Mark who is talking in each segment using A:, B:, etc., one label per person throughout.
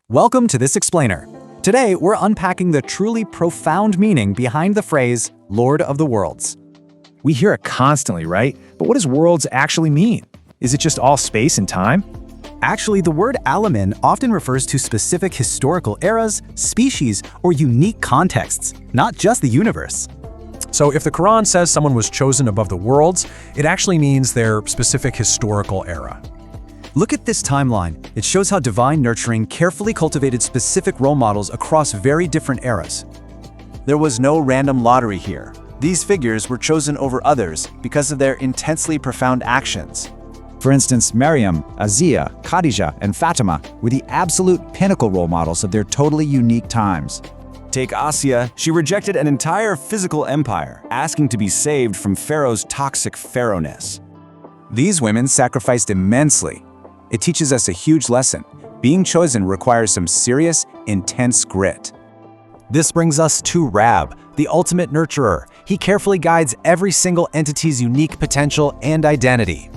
A: Welcome to this explainer. Today, we're unpacking the truly profound meaning behind the phrase, Lord of the Worlds.
B: We hear it constantly, right? But what does worlds actually mean? Is it just all space and time?
A: Actually, the word Alamin often refers to specific historical eras, species, or unique contexts, not just the universe.
C: So if the Quran says someone was chosen above the worlds, it actually means their specific historical era.
A: Look at this timeline. It shows how divine nurturing carefully cultivated specific role models across very different eras.
D: There was no random lottery here. These figures were chosen over others because of their intensely profound actions.
E: For instance, Maryam, Azia, Khadija, and Fatima were the absolute pinnacle role models of their totally unique times.
D: Take Asya, she rejected an entire physical empire, asking to be saved from Pharaoh's toxic pharaohness.
E: These women sacrificed immensely. It teaches us a huge lesson. Being chosen requires some serious, intense grit.
A: This brings us to Rabb, the ultimate nurturer. He carefully guides every single entity's unique potential and identity.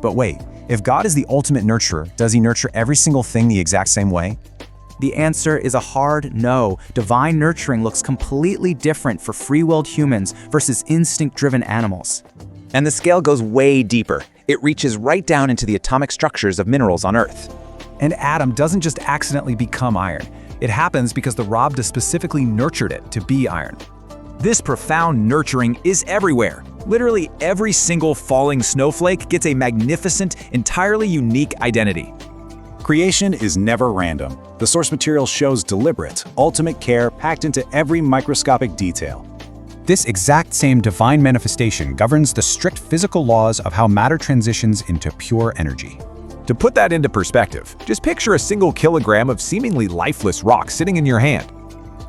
E: But wait, if God is the ultimate nurturer, does he nurture every single thing the exact same way?
F: The answer is a hard no. Divine nurturing looks completely different for free-willed humans versus instinct-driven animals.
G: And the scale goes way deeper. It reaches right down into the atomic structures of minerals on Earth.
C: And Adam doesn't just accidentally become iron. It happens because the Rabb specifically nurtured it to be iron.
B: This profound nurturing is everywhere. Literally every single falling snowflake gets a magnificent, entirely unique identity.
H: Creation is never random. The source material shows deliberate, ultimate care packed into every microscopic detail.
E: This exact same divine manifestation governs the strict physical laws of how matter transitions into pure energy.
B: To put that into perspective, just picture a single kilogram of seemingly lifeless rock sitting in your hand.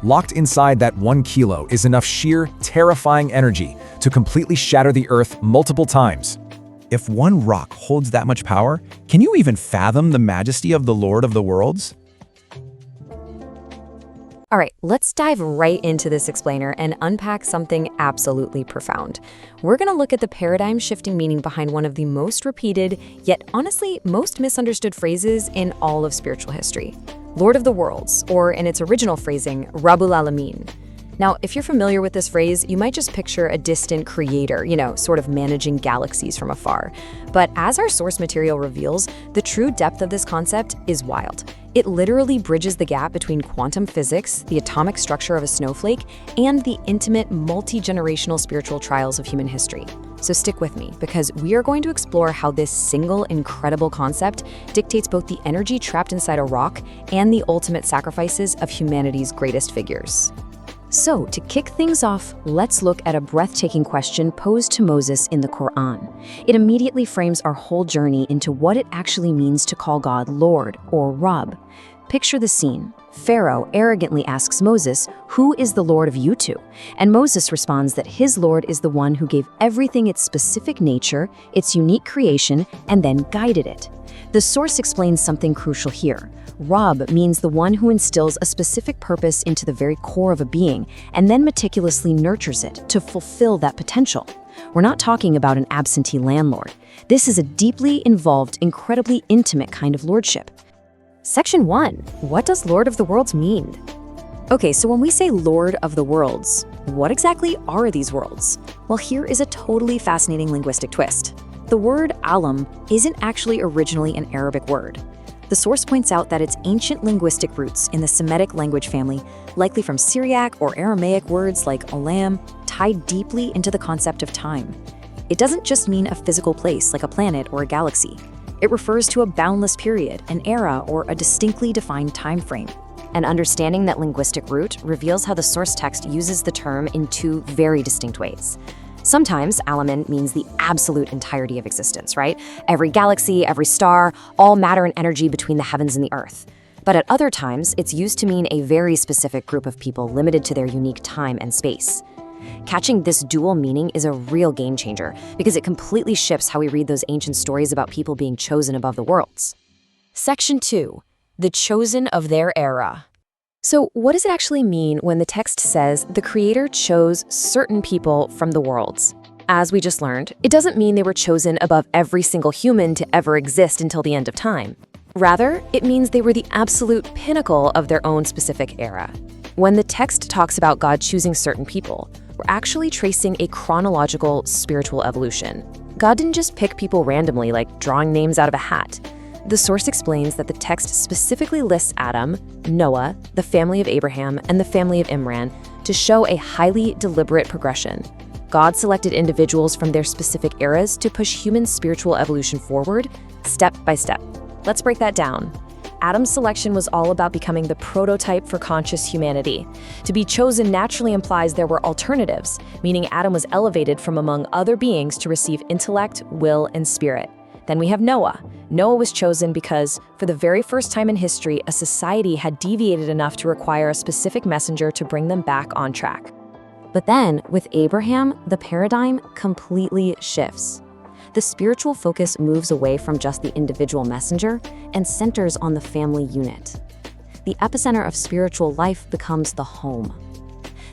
B: Locked inside that 1 kilo is enough sheer, terrifying energy to completely shatter the Earth multiple times.
E: If one rock holds that much power, can you even fathom the majesty of the Lord of the Worlds?
I: All right, let's dive right into this explainer and unpack something absolutely profound. We're going to look at the paradigm-shifting meaning behind one of the most repeated, yet honestly most misunderstood phrases in all of spiritual history. Lord of the Worlds, or in its original phrasing, Rabbül Âlemîn. Now, if you're familiar with this phrase, you might just picture a distant creator, sort of managing galaxies from afar. But as our source material reveals, the true depth of this concept is wild. It literally bridges the gap between quantum physics, the atomic structure of a snowflake, and the intimate, multi-generational spiritual trials of human history. So stick with me, because we are going to explore how this single incredible concept dictates both the energy trapped inside a rock and the ultimate sacrifices of humanity's greatest figures. So, to kick things off, let's look at a breathtaking question posed to Moses in the Quran. It immediately frames our whole journey into what it actually means to call God Lord, or Rabb. Picture the scene. Pharaoh arrogantly asks Moses, "Who is the Lord of you two?" And Moses responds that his Lord is the one who gave everything its specific nature, its unique creation, and then guided it. The source explains something crucial here. Rabb means the one who instills a specific purpose into the very core of a being and then meticulously nurtures it to fulfill that potential. We're not talking about an absentee landlord. This is a deeply involved, incredibly intimate kind of lordship. Section 1. What does Lord of the Worlds mean? Okay, so when we say Lord of the Worlds, what exactly are these worlds? Well, here is a totally fascinating linguistic twist. The word alam isn't actually originally an Arabic word. The source points out that its ancient linguistic roots in the Semitic language family, likely from Syriac or Aramaic words like olam, tie deeply into the concept of time. It doesn't just mean a physical place like a planet or a galaxy. It refers to a boundless period, an era, or a distinctly defined time frame. And understanding that linguistic root reveals how the source text uses the term in two very distinct ways. Sometimes Alamin means the absolute entirety of existence, right? Every galaxy, every star, all matter and energy between the heavens and the earth. But at other times, it's used to mean a very specific group of people limited to their unique time and space. Catching this dual meaning is a real game changer because it completely shifts how we read those ancient stories about people being chosen above the worlds. Section 2. The chosen of their era. So what does it actually mean when the text says the Creator chose certain people from the worlds? As we just learned, it doesn't mean they were chosen above every single human to ever exist until the end of time. Rather, it means they were the absolute pinnacle of their own specific era. When the text talks about God choosing certain people, we're actually tracing a chronological spiritual evolution. God didn't just pick people randomly, like drawing names out of a hat. The source explains that the text specifically lists Adam, Noah, the family of Abraham, and the family of Imran to show a highly deliberate progression. God selected individuals from their specific eras to push human spiritual evolution forward, step by step. Let's break that down. Adam's selection was all about becoming the prototype for conscious humanity. To be chosen naturally implies there were alternatives, meaning Adam was elevated from among other beings to receive intellect, will, and spirit. Then we have Noah. Noah was chosen because, for the very first time in history, a society had deviated enough to require a specific messenger to bring them back on track. But then, with Abraham, the paradigm completely shifts. The spiritual focus moves away from just the individual messenger and centers on the family unit. The epicenter of spiritual life becomes the home.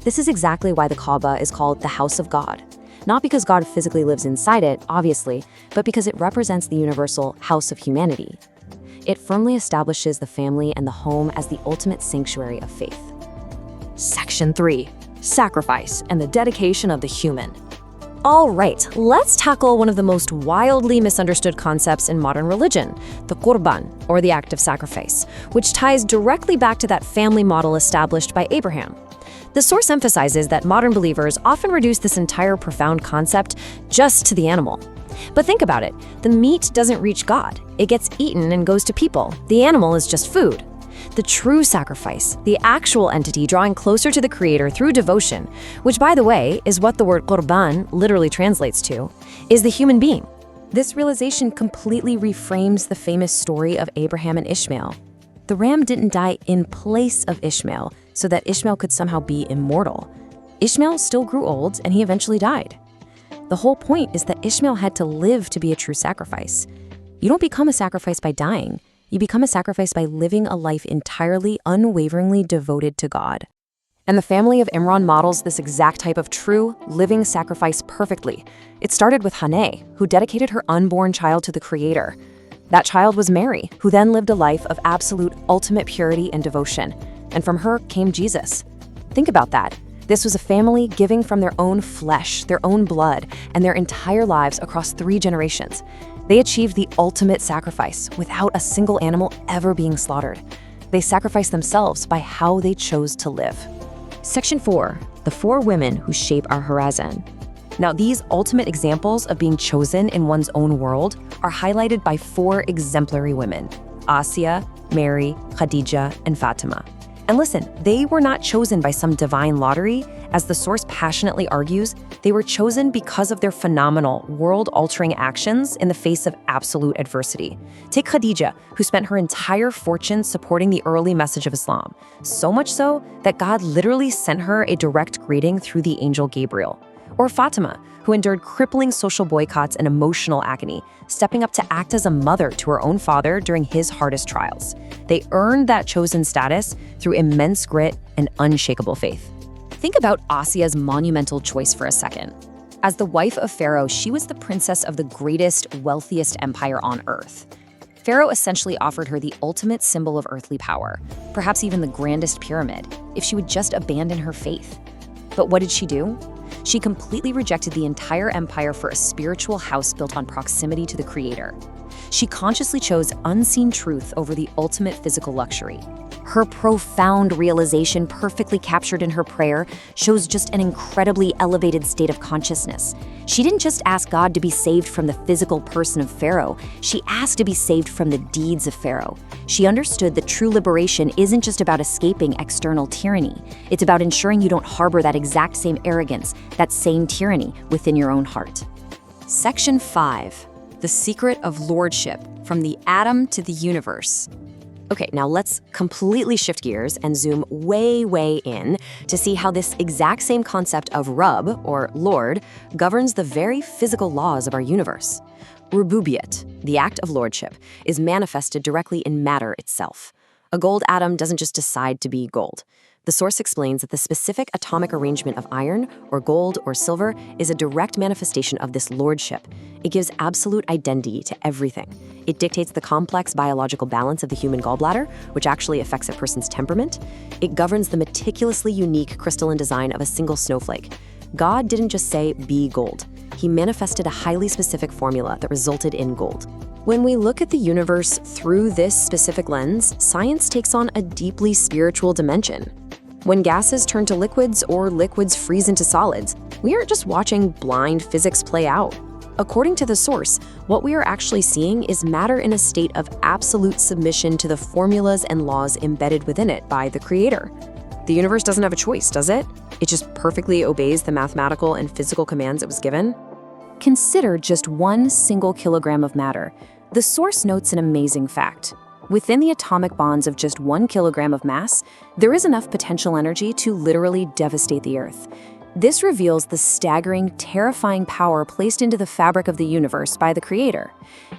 I: This is exactly why the Kaaba is called the House of God. Not because God physically lives inside it, obviously, but because it represents the universal house of humanity. It firmly establishes the family and the home as the ultimate sanctuary of faith. Section 3. Sacrifice and the dedication of the human. All right, let's tackle one of the most wildly misunderstood concepts in modern religion, the Qurban, or the act of sacrifice, which ties directly back to that family model established by Abraham. The source emphasizes that modern believers often reduce this entire profound concept just to the animal. But think about it, the meat doesn't reach God. It gets eaten and goes to people. The animal is just food. The true sacrifice, the actual entity drawing closer to the Creator through devotion, which, by the way, is what the word Qurban literally translates to, is the human being. This realization completely reframes the famous story of Abraham and Ishmael. The ram didn't die in place of Ishmael so that Ishmael could somehow be immortal. Ishmael still grew old and he eventually died. The whole point is that Ishmael had to live to be a true sacrifice. You don't become a sacrifice by dying. You become a sacrifice by living a life entirely, unwaveringly devoted to God. And the family of Imran models this exact type of true, living sacrifice perfectly. It started with Haneh, who dedicated her unborn child to the Creator. That child was Mary, who then lived a life of absolute, ultimate purity and devotion. And from her came Jesus. Think about that. This was a family giving from their own flesh, their own blood, and their entire lives across 3 generations. They achieved the ultimate sacrifice without a single animal ever being slaughtered. They sacrificed themselves by how they chose to live. Section 4. The 4 women who shape our horizon. Now, these ultimate examples of being chosen in one's own world are highlighted by 4 exemplary women: Asiya, Mary, Khadija, and Fatima. And listen, they were not chosen by some divine lottery. As the source passionately argues, they were chosen because of their phenomenal, world-altering actions in the face of absolute adversity. Take Khadija, who spent her entire fortune supporting the early message of Islam, so much so that God literally sent her a direct greeting through the angel Gabriel. Or Fatima, who endured crippling social boycotts and emotional agony, stepping up to act as a mother to her own father during his hardest trials. They earned that chosen status through immense grit and unshakable faith. Think about Asiya's monumental choice for a second. As the wife of Pharaoh, she was the princess of the greatest, wealthiest empire on earth. Pharaoh essentially offered her the ultimate symbol of earthly power, perhaps even the grandest pyramid, if she would just abandon her faith. But what did she do? She completely rejected the entire empire for a spiritual house built on proximity to the Creator. She consciously chose unseen truth over the ultimate physical luxury. Her profound realization, perfectly captured in her prayer, shows just an incredibly elevated state of consciousness. She didn't just ask God to be saved from the physical person of Pharaoh, she asked to be saved from the deeds of Pharaoh. She understood that true liberation isn't just about escaping external tyranny. It's about ensuring you don't harbor that exact same arrogance, that same tyranny within your own heart. Section 5. The Secret of Lordship, from the atom to the universe. Okay, now let's completely shift gears and zoom way, way in to see how this exact same concept of Rabb, or Lord, governs the very physical laws of our universe. Rububiyyah, the act of lordship, is manifested directly in matter itself. A gold atom doesn't just decide to be gold. The source explains that the specific atomic arrangement of iron, or gold, or silver is a direct manifestation of this lordship. It gives absolute identity to everything. It dictates the complex biological balance of the human gallbladder, which actually affects a person's temperament. It governs the meticulously unique crystalline design of a single snowflake. God didn't just say, be gold. He manifested a highly specific formula that resulted in gold. When we look at the universe through this specific lens, science takes on a deeply spiritual dimension. When gases turn to liquids or liquids freeze into solids, we aren't just watching blind physics play out. According to the source, what we are actually seeing is matter in a state of absolute submission to the formulas and laws embedded within it by the Creator. The universe doesn't have a choice, does it? It just perfectly obeys the mathematical and physical commands it was given. Consider just 1 single kilogram of matter. The source notes an amazing fact. Within the atomic bonds of just 1 kilogram of mass, there is enough potential energy to literally devastate the Earth. This reveals the staggering, terrifying power placed into the fabric of the universe by the Creator.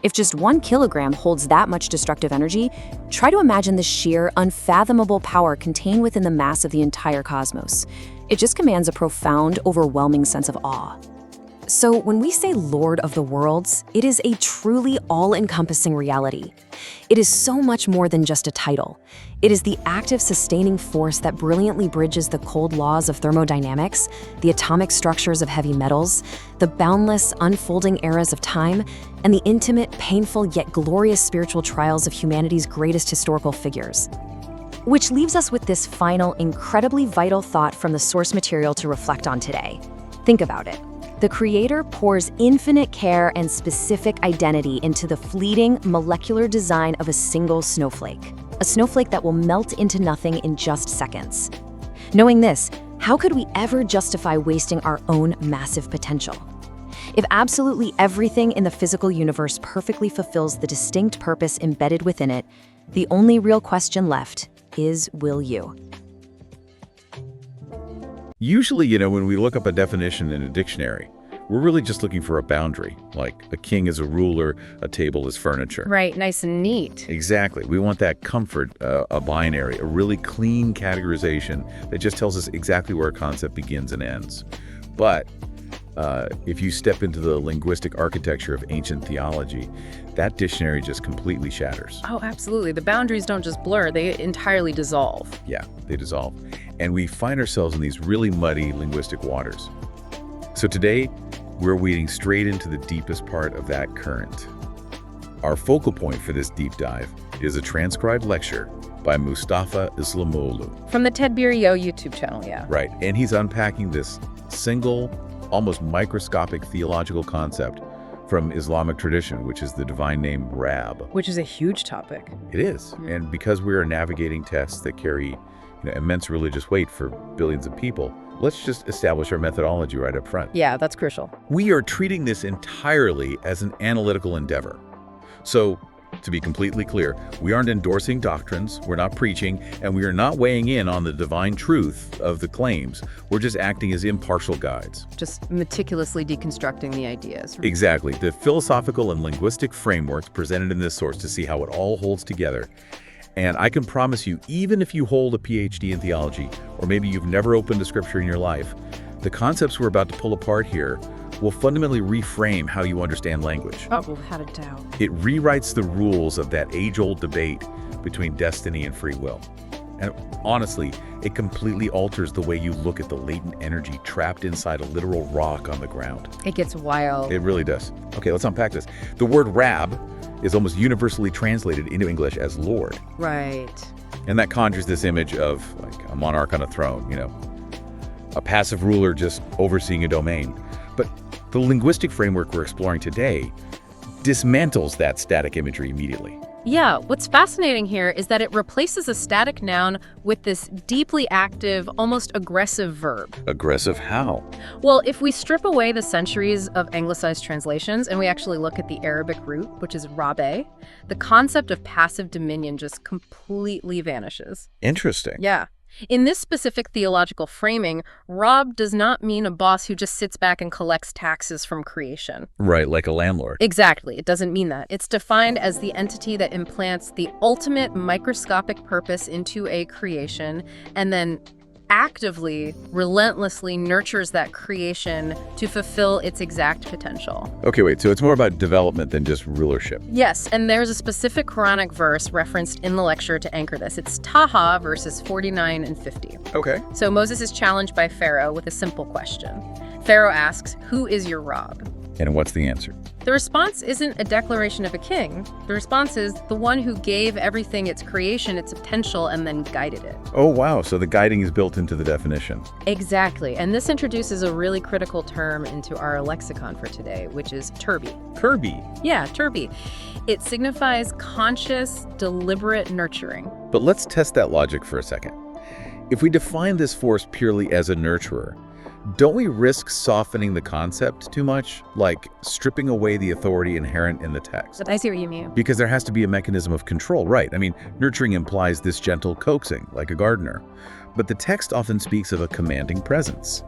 I: If just 1 kilogram holds that much destructive energy, try to imagine the sheer, unfathomable power contained within the mass of the entire cosmos. It just commands a profound, overwhelming sense of awe. So when we say Lord of the Worlds, it is a truly all-encompassing reality. It is so much more than just a title. It is the active sustaining force that brilliantly bridges the cold laws of thermodynamics, the atomic structures of heavy metals, the boundless, unfolding eras of time, and the intimate, painful, yet glorious spiritual trials of humanity's greatest historical figures. Which leaves us with this final, incredibly vital thought from the source material to reflect on today. Think about it. The Creator pours infinite care and specific identity into the fleeting, molecular design of a single snowflake. A snowflake that will melt into nothing in just seconds. Knowing this, how could we ever justify wasting our own massive potential? If absolutely everything in the physical universe perfectly fulfills the distinct purpose embedded within it, the only real question left is, will you?
J: Usually, when we look up a definition in a dictionary, we're really just looking for a boundary, like a king is a ruler, a table is furniture.
K: Right, nice and neat.
J: Exactly. We want that comfort, a binary, a really clean categorization that just tells us exactly where a concept begins and ends. But if you step into the linguistic architecture of ancient theology, that dictionary just completely shatters.
K: Oh, absolutely. The boundaries don't just blur, they entirely dissolve.
J: Yeah, they dissolve. And we find ourselves in these really muddy linguistic waters. So today, we're wading straight into the deepest part of that current. Our focal point for this deep dive is a transcribed lecture by Mustafa İslamoğlu.
K: From the Tedbiryay YouTube channel, yeah.
J: Right, and he's unpacking this single, almost microscopic theological concept from Islamic tradition, which is the divine name Rabb.
K: Which is a huge topic.
J: It is, and because we are navigating texts that carry immense religious weight for billions of people, let's just establish our methodology right up front.
K: Yeah, that's crucial.
J: We are treating this entirely as an analytical endeavor. So, to be completely clear, we aren't endorsing doctrines, we're not preaching, and we are not weighing in on the divine truth of the claims. We're just acting as impartial guides.
K: Just meticulously deconstructing the ideas. Right?
J: Exactly. The philosophical and linguistic frameworks presented in this source to see how it all holds together. And I can promise you, even if you hold a PhD in theology, or maybe you've never opened a scripture in your life, the concepts we're about to pull apart here will fundamentally reframe how you understand language.
K: Oh, without a doubt.
J: It rewrites the rules of that age-old debate between destiny and free will. And honestly, it completely alters the way you look at the latent energy trapped inside a literal rock on the ground.
K: It gets wild.
J: It really does. Okay, let's unpack this. The word Rabb is almost universally translated into English as Lord.
K: Right.
J: And that conjures this image of like a monarch on a throne, a passive ruler just overseeing a domain. But the linguistic framework we're exploring today dismantles that static imagery immediately.
K: Yeah, what's fascinating here is that it replaces a static noun with this deeply active, almost aggressive verb.
J: Aggressive how?
K: Well, if we strip away the centuries of anglicized translations and we actually look at the Arabic root, which is Rabbe, the concept of passive dominion just completely vanishes.
J: Interesting.
K: Yeah. In this specific theological framing, Rabb does not mean a boss who just sits back and collects taxes from creation.
J: Right, like a landlord.
K: Exactly. It doesn't mean that. It's defined as the entity that implants the ultimate microscopic purpose into a creation and then actively, relentlessly nurtures that creation to fulfill its exact potential.
J: Okay, wait, so it's more about development than just rulership.
K: Yes, and there's a specific Quranic verse referenced in the lecture to anchor this. It's Taha, verses 49 and 50.
J: Okay.
K: So Moses is challenged by Pharaoh with a simple question. Pharaoh asks, "Who is your Rabb?"
J: And what's the answer?
K: The response isn't a declaration of a king. The response is the one who gave everything its creation, its potential, and then guided it.
J: Oh, wow, so the guiding is built into the definition.
K: Exactly, and this introduces a really critical term into our lexicon for today, which is turbi.
J: Kirby.
K: Yeah, turbi. It signifies conscious, deliberate nurturing.
J: But let's test that logic for a second. If we define this force purely as a nurturer, don't we risk softening the concept too much, like stripping away the authority inherent in the text?
K: I see what you mean.
J: Because there has to be a mechanism of control, right? I mean, nurturing implies this gentle coaxing, like a gardener. But the text often speaks of a commanding presence.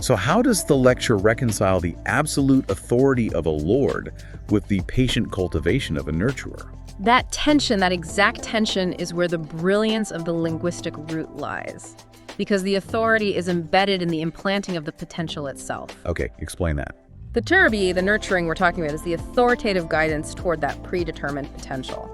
J: So how does the lecture reconcile the absolute authority of a lord with the patient cultivation of a nurturer?
K: That tension, that exact tension, is where the brilliance of the linguistic root lies. Because the authority is embedded in the implanting of the potential itself.
J: Okay, explain that.
K: The turbi, the nurturing we're talking about, is the authoritative guidance toward that predetermined potential.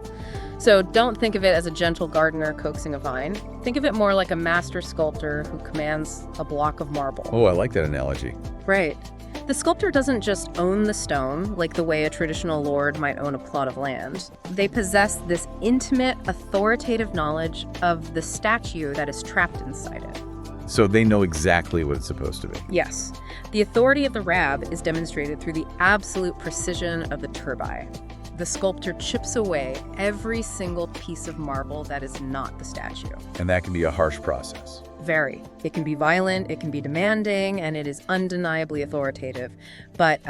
K: So don't think of it as a gentle gardener coaxing a vine. Think of it more like a master sculptor who commands a block of marble.
J: Oh, I like that analogy.
K: Right. The sculptor doesn't just own the stone, like the way a traditional lord might own a plot of land. They possess this intimate, authoritative knowledge of the statue that is trapped inside it.
J: So they know exactly what it's supposed to be.
K: Yes. The authority of the Rabb is demonstrated through the absolute precision of the turbi. The sculptor chips away every single piece of marble that is not the statue.
J: And that can be a harsh process.
K: Very. It can be violent, it can be demanding, and it is undeniably authoritative. But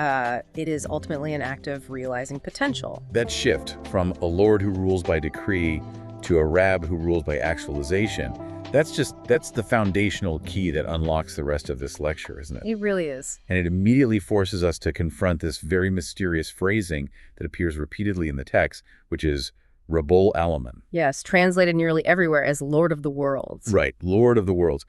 K: it is ultimately an act of realizing potential.
J: That shift from a lord who rules by decree to a Rabb who rules by actualization, that's the foundational key that unlocks the rest of this lecture, isn't it?
K: It really is.
J: And it immediately forces us to confront this very mysterious phrasing that appears repeatedly in the text, which is Rabbül Âlemîn.
K: Yes, translated nearly everywhere as Lord of the Worlds.
J: Right, Lord of the Worlds.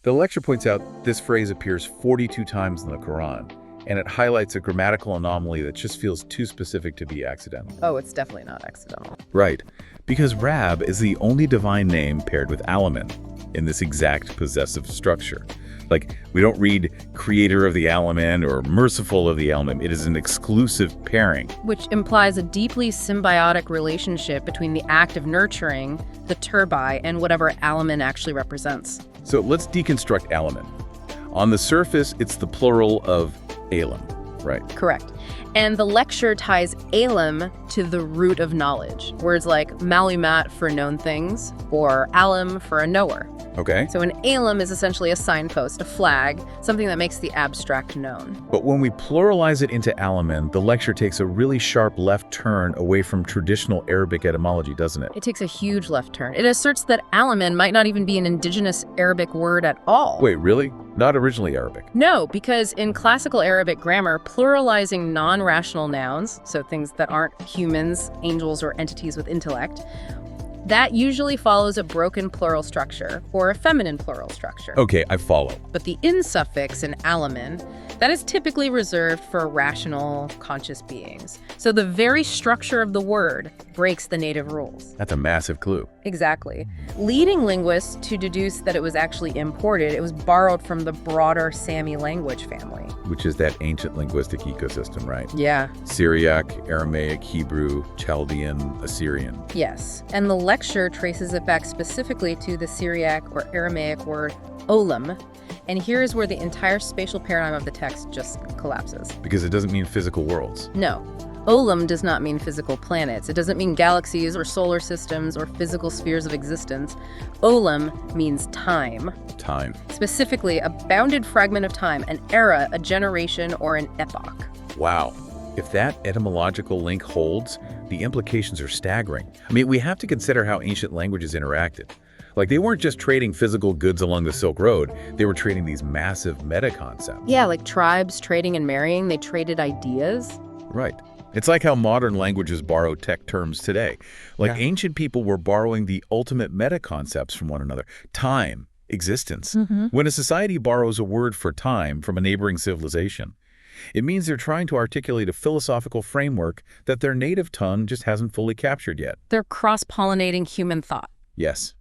J: The lecture points out this phrase appears 42 times in the Quran, and it highlights a grammatical anomaly that just feels too specific to be accidental.
K: Oh, it's definitely not accidental.
J: Right, because Rabb is the only divine name paired with Alamin in this exact possessive structure. Like, we don't read creator of the Alamin or merciful of the Alamin. It is an exclusive pairing.
K: Which implies a deeply symbiotic relationship between the act of nurturing, the turbi, and whatever Alamin actually represents.
J: So let's deconstruct Alamin. On the surface, it's the plural of Alam, right?
K: Correct. And the lecture ties Alam to the root of knowledge. Words like malumat for known things, or alam for a knower.
J: Okay.
K: So an alam is essentially a signpost, a flag, something that makes the abstract known.
J: But when we pluralize it into Alamin, the lecture takes a really sharp left turn away from traditional Arabic etymology, doesn't it?
K: It takes a huge left turn. It asserts that Alamin might not even be an indigenous Arabic word at all.
J: Wait, really? Not originally Arabic?
K: No, because in classical Arabic grammar, pluralizing non-rational nouns, so things that aren't humans, angels, or entities with intellect, that usually follows a broken plural structure or a feminine plural structure.
J: Okay, I follow.
K: But the in suffix in alamin, that is typically reserved for rational, conscious beings. So the very structure of the word breaks the native rules.
J: That's a massive clue.
K: Exactly. Leading linguists to deduce that it was actually imported, it was borrowed from the broader Sami language family.
J: Which is that ancient linguistic ecosystem, right?
K: Yeah.
J: Syriac, Aramaic, Hebrew, Chaldean, Assyrian.
K: Yes. And the lecture traces it back specifically to the Syriac or Aramaic word olam. And here's where the entire spatial paradigm of the text just collapses.
J: Because it doesn't mean physical worlds.
K: No. Olam does not mean physical planets. It doesn't mean galaxies or solar systems or physical spheres of existence. Olam means time.
J: Time.
K: Specifically, a bounded fragment of time, an era, a generation, or an epoch.
J: Wow. If that etymological link holds, the implications are staggering. I mean, we have to consider how ancient languages interacted. Like, they weren't just trading physical goods along the Silk Road, they were trading these massive meta-concepts.
K: Yeah, like tribes trading and marrying, they traded ideas.
J: Right. It's like how modern languages borrow tech terms today. Like, ancient people were borrowing the ultimate meta-concepts from one another. Time, existence. When a society borrows a word for time from a neighboring civilization, it means they're trying to articulate a philosophical framework that their native tongue just hasn't fully captured yet.
K: They're cross-pollinating human thought.
J: Yes.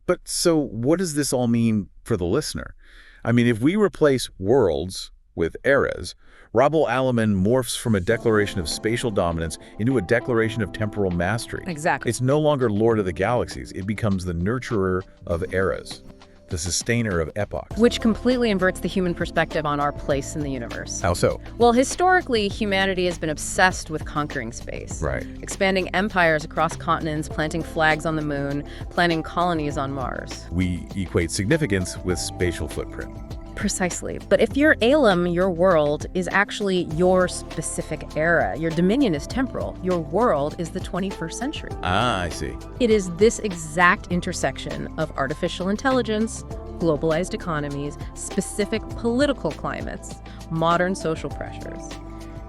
J: But so what does this all mean for the listener? I mean, if we replace worlds with eras, Rabbül Âlemîn morphs from a declaration of spatial dominance into a declaration of temporal mastery.
K: Exactly.
J: It's no longer Lord of the Galaxies. It becomes the nurturer of eras, the sustainer of epochs.
K: Which completely inverts the human perspective on our place in the universe.
J: How so?
K: Well, historically, humanity has been obsessed with conquering space.
J: Right.
K: Expanding empires across continents, planting flags on the moon, planting colonies on Mars.
J: We equate significance with spatial footprint.
K: Precisely. But if your Alam, your world, is actually your specific era, your dominion is temporal, your world is the 21st century.
J: Ah, I see.
K: It is this exact intersection of artificial intelligence, globalized economies, specific political climates, modern social pressures.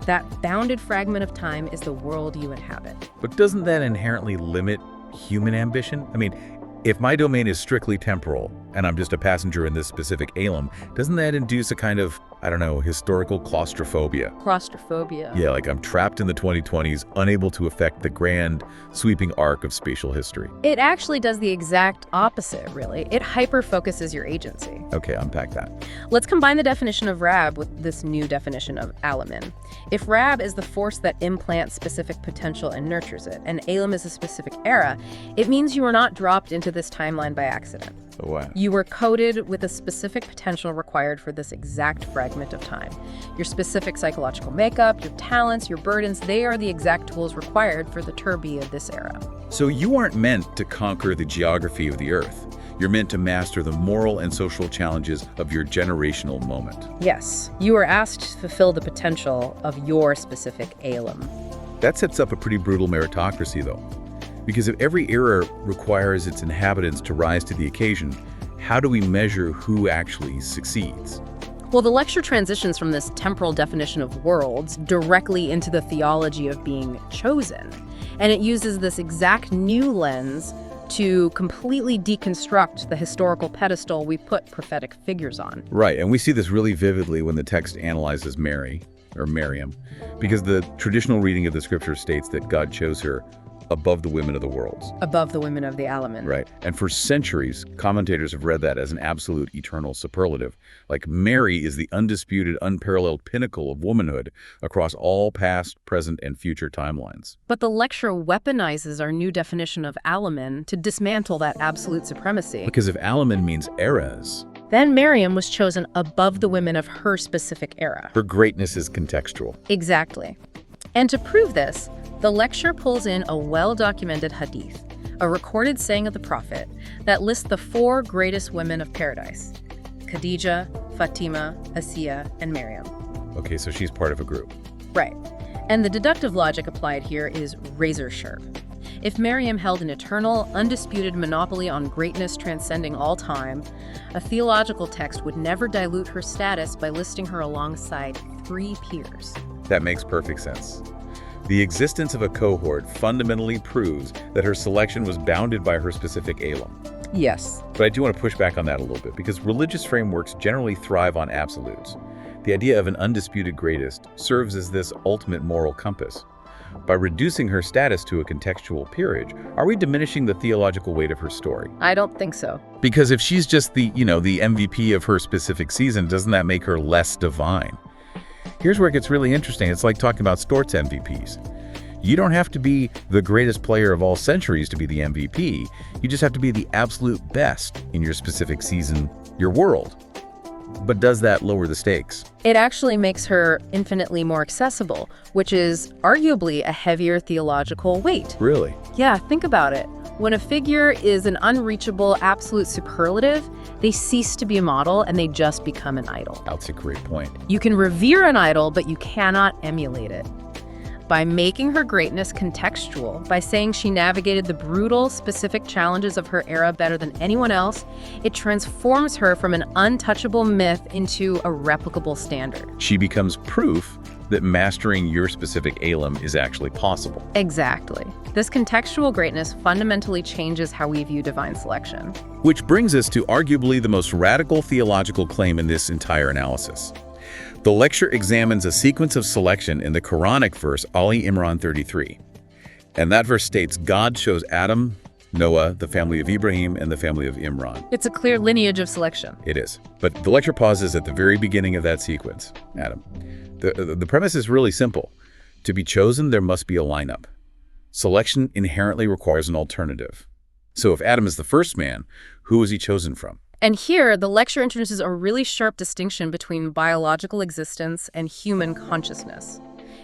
K: That bounded fragment of time is the world you inhabit.
J: But doesn't that inherently limit human ambition? I mean, if my domain is strictly temporal, and I'm just a passenger in this specific Alam, doesn't that induce a kind of, I don't know, historical claustrophobia?
K: Claustrophobia.
J: Yeah, like I'm trapped in the 2020s, unable to affect the grand, sweeping arc of spatial history.
K: It actually does the exact opposite, really. It hyper-focuses your agency.
J: Okay, unpack that.
K: Let's combine the definition of Rabb with this new definition of Alamin. If Rabb is the force that implants specific potential and nurtures it, and Alam is a specific era, it means you are not dropped into this timeline by accident.
J: Oh, wow.
K: You were coded with a specific potential required for this exact fragment of time. Your specific psychological makeup, your talents, your burdens, they are the exact tools required for the turby of this era.
J: So you aren't meant to conquer the geography of the Earth. You're meant to master the moral and social challenges of your generational moment.
K: Yes, you are asked to fulfill the potential of your specific Alam.
J: That sets up a pretty brutal meritocracy, though. Because if every era requires its inhabitants to rise to the occasion, how do we measure who actually succeeds?
K: Well, the lecture transitions from this temporal definition of worlds directly into the theology of being chosen. And it uses this exact new lens to completely deconstruct the historical pedestal we put prophetic figures on.
J: Right, and we see this really vividly when the text analyzes Mary, or Miriam, because the traditional reading of the scripture states that God chose her above the women of the worlds.
K: Above the women of the Alamin.
J: Right. And for centuries, commentators have read that as an absolute eternal superlative. Like, Mary is the undisputed, unparalleled pinnacle of womanhood across all past, present, and future timelines.
K: But the lecture weaponizes our new definition of Alamin to dismantle that absolute supremacy.
J: Because if Alamin means eras,
K: then Miriam was chosen above the women of her specific era.
J: her greatness is contextual.
K: Exactly. And to prove this, the lecture pulls in a well-documented hadith, a recorded saying of the Prophet that lists the 4 greatest women of paradise: Khadija, Fatima, Asiya, and Miriam.
J: Okay, so she's part of a group.
K: Right. And the deductive logic applied here is razor sharp. If Miriam held an eternal, undisputed monopoly on greatness transcending all time, a theological text would never dilute her status by listing her alongside 3 peers.
J: That makes perfect sense. The existence of a cohort fundamentally proves that her selection was bounded by her specific Alam.
K: Yes.
J: But I do want to push back on that a little bit, because religious frameworks generally thrive on absolutes. The idea of an undisputed greatest serves as this ultimate moral compass. By reducing her status to a contextual peerage, are we diminishing the theological weight of her story?
K: I don't think so.
J: Because if she's just the MVP of her specific season, doesn't that make her less divine? Here's where it gets really interesting. It's like talking about sports MVPs. You don't have to be the greatest player of all centuries to be the MVP. You just have to be the absolute best in your specific season, your world. But does that lower the stakes?
K: It actually makes her infinitely more accessible, which is arguably a heavier theological weight.
J: Really?
K: Yeah, think about it. When a figure is an unreachable absolute superlative, they cease to be a model and they just become an idol.
J: That's a great point.
K: You can revere an idol, but you cannot emulate it. by making her greatness contextual, by saying she navigated the brutal, specific challenges of her era better than anyone else. It transforms her from an untouchable myth into a replicable standard.
J: She becomes proof that mastering your specific ailum is actually possible.
K: Exactly. This contextual greatness fundamentally changes how we view divine selection.
J: Which brings us to arguably the most radical theological claim in this entire analysis. The lecture examines a sequence of selection in the Quranic verse Ali Imran 33. And that verse states, God chose Adam, Noah, the family of Ibrahim, and the family of Imran.
K: It's a clear lineage of selection.
J: It is. But the lecture pauses at the very beginning of that sequence, Adam. The premise is really simple. To be chosen, there must be a lineup. Selection inherently requires an alternative. So if Adam is the first man, who is he chosen from?
K: And here, the lecture introduces a really sharp distinction between biological existence and human consciousness.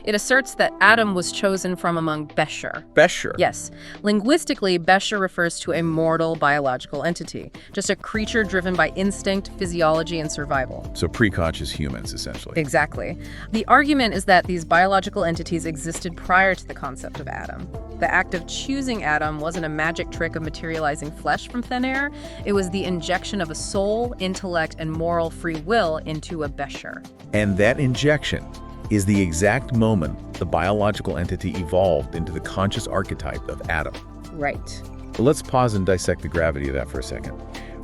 K: It asserts that Adam was chosen from among Beshar.
J: Beshar?
K: Yes. Linguistically, Beshar refers to a mortal biological entity, just a creature driven by instinct, physiology, and survival.
J: So preconscious humans, essentially.
K: Exactly. The argument is that these biological entities existed prior to the concept of Adam. The act of choosing Adam wasn't a magic trick of materializing flesh from thin air. It was the injection of a soul, intellect, and moral free will into a Beshar.
J: And that injection is the exact moment the biological entity evolved into the conscious archetype of Adam.
K: Right.
J: Let's pause and dissect the gravity of that for a second.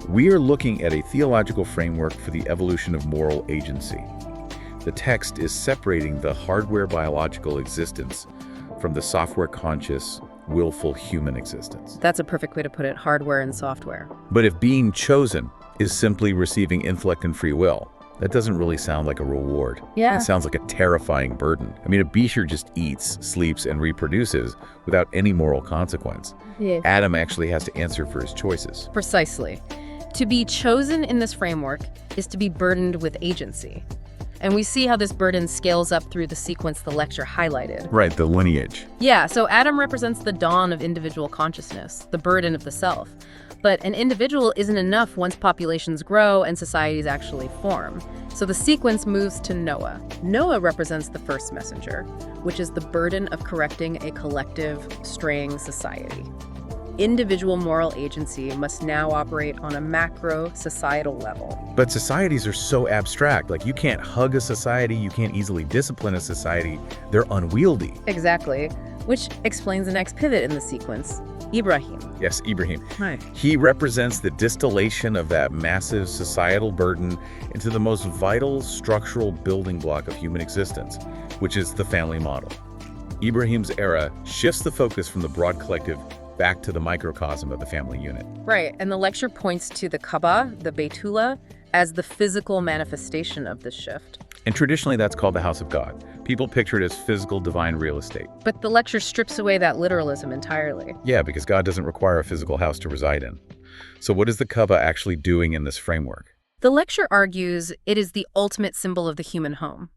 J: We are looking at a theological framework for the evolution of moral agency. The text is separating the hardware biological existence from the software conscious, willful human existence.
K: That's a perfect way to put it, hardware and software.
J: But if being chosen is simply receiving intellect and free will, that doesn't really sound like a reward.
K: Yeah.
J: It sounds like a terrifying burden. I mean, a Beshar just eats, sleeps, and reproduces without any moral consequence.
K: Yeah.
J: Adam actually has to answer for his choices.
K: Precisely. To be chosen in this framework is to be burdened with agency. And we see how this burden scales up through the sequence the lecture highlighted.
J: Right, the lineage.
K: Yeah, so Adam represents the dawn of individual consciousness, the burden of the self. But an individual isn't enough once populations grow and societies actually form. So the sequence moves to Noah. Noah represents the first messenger, which is the burden of correcting a collective, straying society. Individual moral agency must now operate on a macro societal level.
J: But societies are so abstract. Like, you can't hug a society, you can't easily discipline a society. They're unwieldy.
K: Exactly, which explains the next pivot in the sequence. Ibrahim.
J: Yes, Ibrahim.
K: Hi.
J: He represents the distillation of that massive societal burden into the most vital structural building block of human existence, which is the family model. Ibrahim's era shifts the focus from the broad collective back to the microcosm of the family unit.
K: Right, and the lecture points to the Kaaba, the Baytullah, as the physical manifestation of this shift.
J: And traditionally that's called the house of God. People picture it as physical divine real estate.
K: But the lecture strips away that literalism entirely.
J: Yeah, because God doesn't require a physical house to reside in. So what is the Kaaba actually doing in this framework?
K: The lecture argues it is the ultimate symbol of the human home.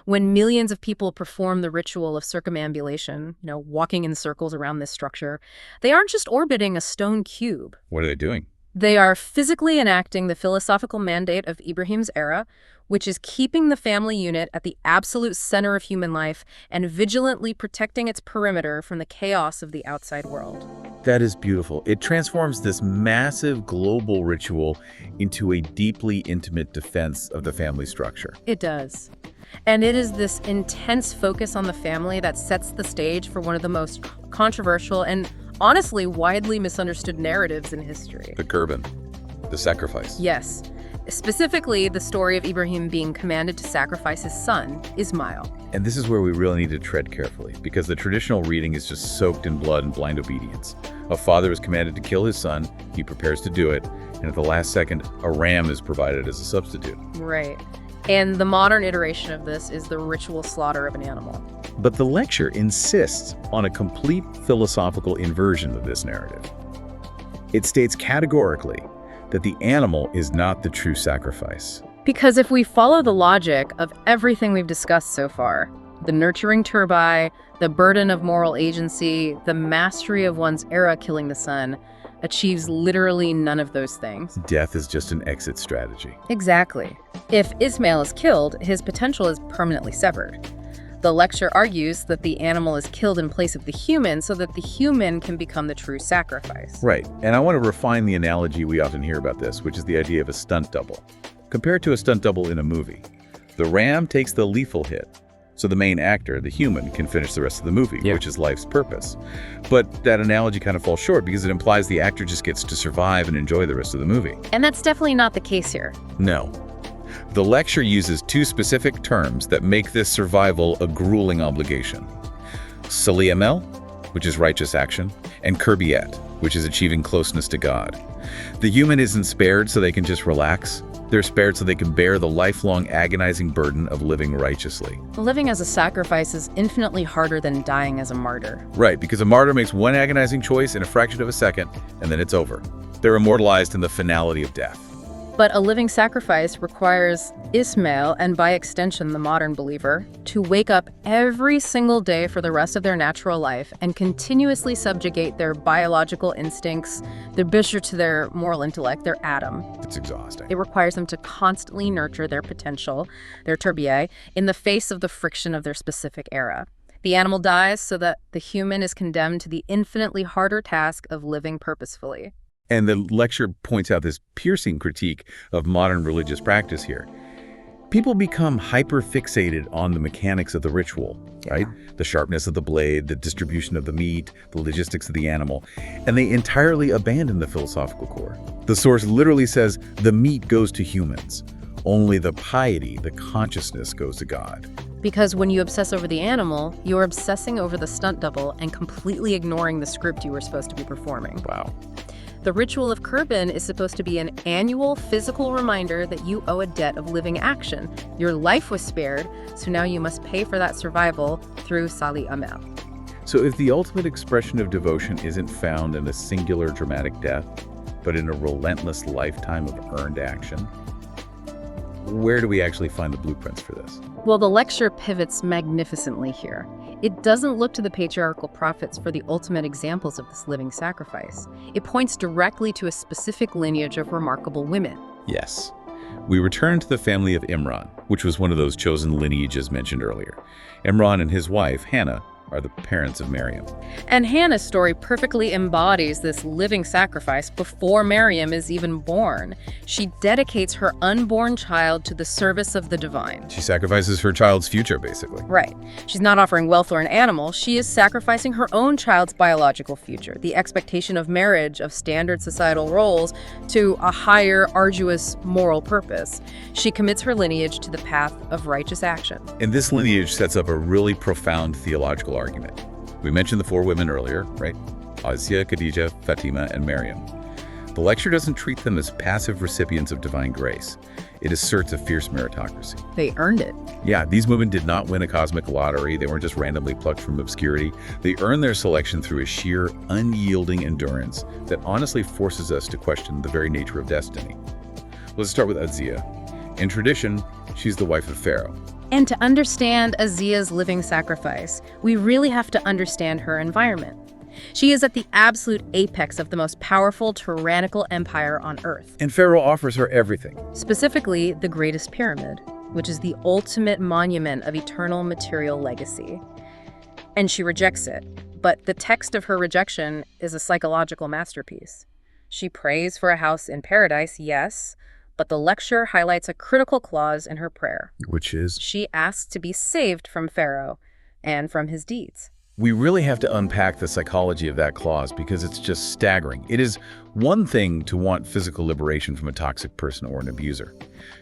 K: When millions of people perform the ritual of circumambulation, walking in circles around this structure, they aren't just orbiting a stone cube.
J: What are they doing?
K: They are physically enacting the philosophical mandate of Ibrahim's era, which is keeping the family unit at the absolute center of human life and vigilantly protecting its perimeter from the chaos of the outside world.
J: That is beautiful. It transforms this massive global ritual into a deeply intimate defense of the family structure.
K: It does. And it is this intense focus on the family that sets the stage for one of the most controversial and honestly widely misunderstood narratives in history.
J: The Qurban, the sacrifice.
K: Yes. Specifically, the story of Ibrahim being commanded to sacrifice his son, Ismail.
J: And this is where we really need to tread carefully, because the traditional reading is just soaked in blood and blind obedience. A father is commanded to kill his son, he prepares to do it, and at the last second, a ram is provided as a substitute.
K: Right. And the modern iteration of this is the ritual slaughter of an animal.
J: But the lecture insists on a complete philosophical inversion of this narrative. It states categorically that the animal is not the true sacrifice.
K: Because if we follow the logic of everything we've discussed so far, the nurturing turbi, the burden of moral agency, the mastery of one's era killing the son, achieves literally none of those things.
J: Death is just an exit strategy.
K: Exactly. If Ismail is killed, his potential is permanently severed. The lecture argues that the animal is killed in place of the human so that the human can become the true sacrifice.
J: Right, and I want to refine the analogy we often hear about this, which is the idea of a stunt double. Compared to a stunt double in a movie, the ram takes the lethal hit, so the main actor, the human, can finish the rest of the movie, which is life's purpose. But that analogy kind of falls short because it implies the actor just gets to survive and enjoy the rest of the movie.
K: And that's definitely not the case here.
J: No. The lecture uses two specific terms that make this survival a grueling obligation. Saliyamel, which is righteous action, and Kurbiyat, which is achieving closeness to God. The human isn't spared so they can just relax. They're spared so they can bear the lifelong agonizing burden of living righteously.
K: Living as a sacrifice is infinitely harder than dying as a martyr.
J: Right, because a martyr makes one agonizing choice in a fraction of a second, and then it's over. They're immortalized in the finality of death.
K: But a living sacrifice requires Ismail, and by extension the modern believer, to wake up every single day for the rest of their natural life and continuously subjugate their biological instincts, their bishur to their moral intellect, their Adam.
J: It's exhausting.
K: It requires them to constantly nurture their potential, their Tedbiryay, in the face of the friction of their specific era. The animal dies so that the human is condemned to the infinitely harder task of living purposefully.
J: And the lecture points out this piercing critique of modern religious practice here. People become hyper-fixated on the mechanics of the ritual, right? The sharpness of the blade, the distribution of the meat, the logistics of the animal, and they entirely abandon the philosophical core. The source literally says the meat goes to humans. Only the piety, the consciousness, goes to God.
K: Because when you obsess over the animal, you're obsessing over the stunt double and completely ignoring the script you were supposed to be performing.
J: Wow.
K: The ritual of Kurban is supposed to be an annual physical reminder that you owe a debt of living action. Your life was spared, so now you must pay for that survival through Sali Amel.
J: So if the ultimate expression of devotion isn't found in a singular dramatic death, but in a relentless lifetime of earned action, where do we actually find the blueprints for this?
K: Well, the lecture pivots magnificently here. It doesn't look to the patriarchal prophets for the ultimate examples of this living sacrifice. It points directly to a specific lineage of remarkable women.
J: Yes. We return to the family of Imran, which was one of those chosen lineages mentioned earlier. Imran and his wife, Hannah, are the parents of Maryam.
K: And Hannah's story perfectly embodies this living sacrifice before Maryam is even born. She dedicates her unborn child to the service of the divine.
J: She sacrifices her child's future, basically.
K: Right. She's not offering wealth or an animal. She is sacrificing her own child's biological future, the expectation of marriage, of standard societal roles, to a higher, arduous moral purpose. She commits her lineage to the path of righteous action.
J: And this lineage sets up a really profound theological argument. We mentioned the four women earlier, right? Asiya, Khadija, Fatima, and Maryam. The lecture doesn't treat them as passive recipients of divine grace. It asserts a fierce meritocracy.
K: They earned it.
J: Yeah, these women did not win a cosmic lottery. They weren't just randomly plucked from obscurity. They earned their selection through a sheer, unyielding endurance that honestly forces us to question the very nature of destiny. Let's start with Asiya. In tradition, she's the wife of Pharaoh.
K: And to understand Asiya's living sacrifice, we really have to understand her environment. She is at the absolute apex of the most powerful tyrannical empire on Earth.
J: And Pharaoh offers her everything.
K: Specifically, the greatest pyramid, which is the ultimate monument of eternal material legacy. And she rejects it. But the text of her rejection is a psychological masterpiece. She prays for a house in paradise, yes, but the lecture highlights a critical clause in her prayer.
J: Which is?
K: She asks to be saved from Pharaoh and from his deeds.
J: We really have to unpack the psychology of that clause because it's just staggering. It is one thing to want physical liberation from a toxic person or an abuser,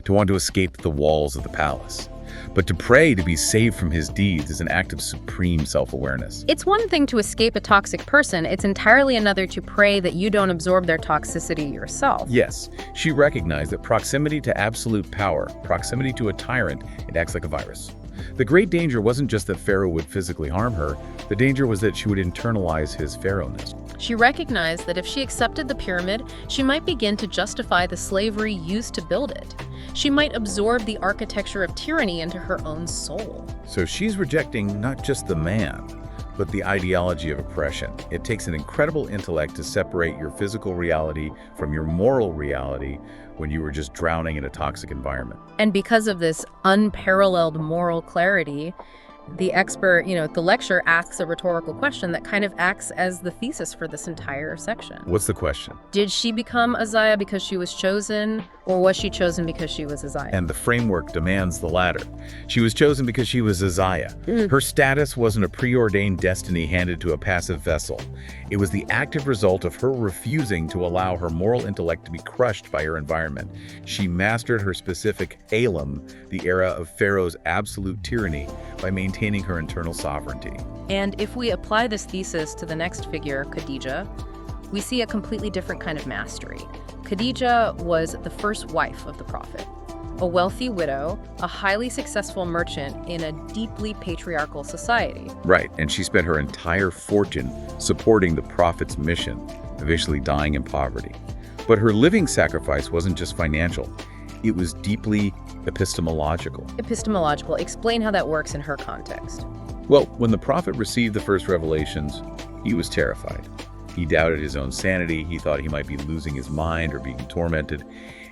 J: to want to escape the walls of the palace. But to pray to be saved from his deeds is an act of supreme self-awareness.
K: It's one thing to escape a toxic person. It's entirely another to pray that you don't absorb their toxicity yourself.
J: Yes, she recognized that proximity to absolute power, proximity to a tyrant, it acts like a virus. The great danger wasn't just that Pharaoh would physically harm her. The danger was that she would internalize his pharaohness.
K: She recognized that if she accepted the pyramid, she might begin to justify the slavery used to build it. She might absorb the architecture of tyranny into her own soul.
J: So she's rejecting not just the man, but the ideology of oppression. It takes an incredible intellect to separate your physical reality from your moral reality when you were just drowning in a toxic environment.
K: And because of this unparalleled moral clarity, the expert, the lecturer asks a rhetorical question that kind of acts as the thesis for this entire section.
J: What's the question?
K: Did she become Isaiah because she was chosen, or was she chosen because she was Isaiah?
J: And the framework demands the latter. She was chosen because she was Isaiah. Her status wasn't a preordained destiny handed to a passive vessel. It was the active result of her refusing to allow her moral intellect to be crushed by her environment. She mastered her specific Elam, the era of Pharaoh's absolute tyranny, by maintaining her internal sovereignty.
K: And if we apply this thesis to the next figure, Khadijah, we see a completely different kind of mastery. Khadijah was the first wife of the prophet, a wealthy widow, a highly successful merchant in a deeply patriarchal society.
J: Right, and she spent her entire fortune supporting the prophet's mission, eventually dying in poverty. But her living sacrifice wasn't just financial. It was deeply epistemological.
K: Epistemological. Explain how that works in her context.
J: Well, when the prophet received the first revelations, he was terrified. He doubted his own sanity. He thought he might be losing his mind or being tormented.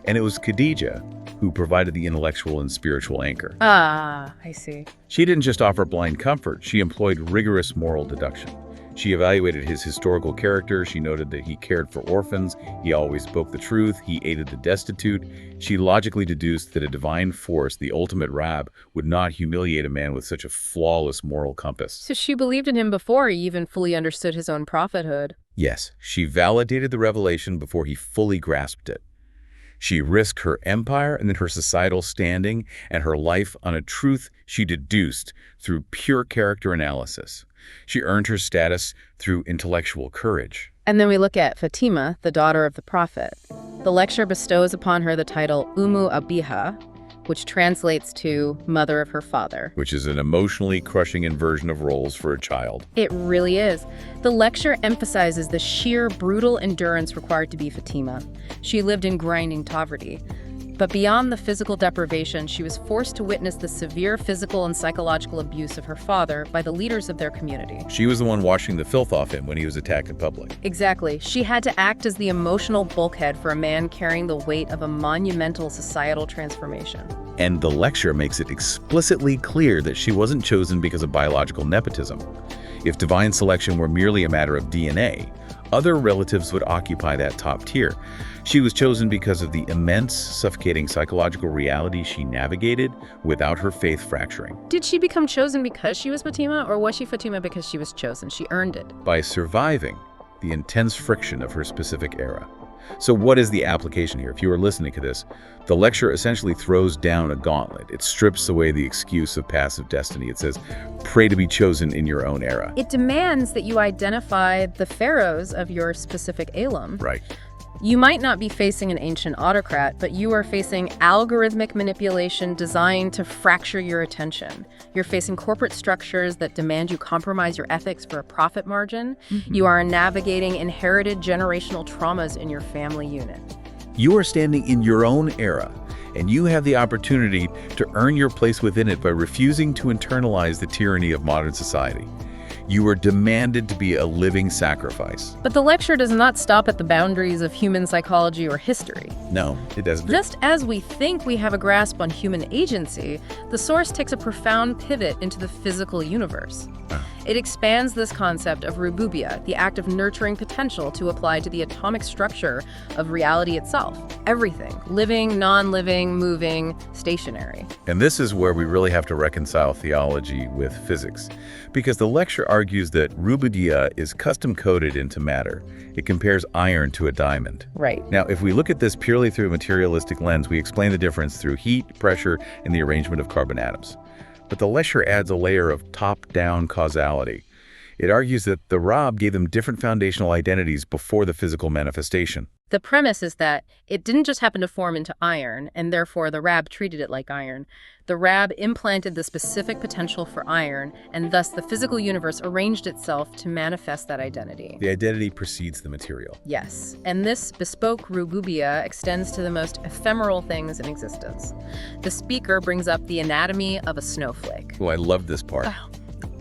J: And it was Khadijah who provided the intellectual and spiritual anchor.
K: Ah, I see.
J: She didn't just offer blind comfort. She employed rigorous moral deduction. She evaluated his historical character. She noted that he cared for orphans. He always spoke the truth. He aided the destitute. She logically deduced that a divine force, the ultimate Rabb, would not humiliate a man with such a flawless moral compass.
K: So she believed in him before he even fully understood his own prophethood.
J: Yes, she validated the revelation before he fully grasped it. She risked her empire and then her societal standing and her life on a truth she deduced through pure character analysis. She earned her status through intellectual courage.
K: And then we look at Fatima, the daughter of the prophet. The lecture bestows upon her the title Ummu Abiha, which translates to mother of her father.
J: Which is an emotionally crushing inversion of roles for a child.
K: It really is. The lecture emphasizes the sheer brutal endurance required to be Fatima. She lived in grinding poverty. But beyond the physical deprivation, she was forced to witness the severe physical and psychological abuse of her father by the leaders of their community.
J: She was the one washing the filth off him when he was attacked in public.
K: Exactly. She had to act as the emotional bulkhead for a man carrying the weight of a monumental societal transformation.
J: And the lecture makes it explicitly clear that she wasn't chosen because of biological nepotism. If divine selection were merely a matter of DNA, other relatives would occupy that top tier. She was chosen because of the immense, suffocating psychological reality she navigated without her faith fracturing.
K: Did she become chosen because she was Fatima, or was she Fatima because she was chosen? She earned it.
J: By surviving the intense friction of her specific era. So what is the application here? If you are listening to this, the lecture essentially throws down a gauntlet. It strips away the excuse of passive destiny. It says, pray to be chosen in your own era.
K: It demands that you identify the pharaohs of your specific Elam.
J: Right.
K: You might not be facing an ancient autocrat, but you are facing algorithmic manipulation designed to fracture your attention. You're facing corporate structures that demand you compromise your ethics for a profit margin. You are navigating inherited generational traumas in your family unit.
J: You are standing in your own era, and you have the opportunity to earn your place within it by refusing to internalize the tyranny of modern society. You are demanded to be a living sacrifice.
K: But the lecture does not stop at the boundaries of human psychology or history.
J: No, it doesn't.
K: Just as we think we have a grasp on human agency, the source takes a profound pivot into the physical universe. It expands this concept of Rububiyyah, the act of nurturing potential, to apply to the atomic structure of reality itself. Everything, living, non-living, moving, stationary.
J: And this is where we really have to reconcile theology with physics, because the lecture argues that Rububiyyah is custom-coded into matter. It compares iron to a diamond.
K: Right.
J: Now, if we look at this purely through a materialistic lens, we explain the difference through heat, pressure, and the arrangement of carbon atoms. But the lecture adds a layer of top-down causality. It argues that the Rabb gave them different foundational identities before the physical manifestation.
K: The premise is that it didn't just happen to form into iron, and therefore the Rabb treated it like iron. The Rabb implanted the specific potential for iron, and thus the physical universe arranged itself to manifest that identity.
J: The identity precedes the material.
K: Yes, and this bespoke Rububiyyah extends to the most ephemeral things in existence. The speaker brings up the anatomy of a snowflake.
J: Oh, I love this part.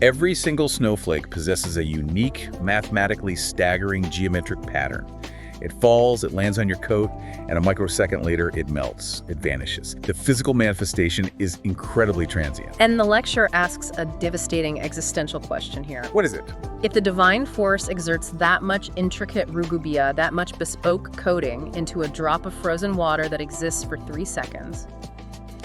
J: Every single snowflake possesses a unique, mathematically staggering geometric pattern. It falls, it lands on your coat, and a microsecond later, it melts, it vanishes. The physical manifestation is incredibly transient.
K: And the lecture asks a devastating existential question here.
J: What is it?
K: If the divine force exerts that much intricate Rububiyyah, that much bespoke coding into a drop of frozen water that exists for 3 seconds,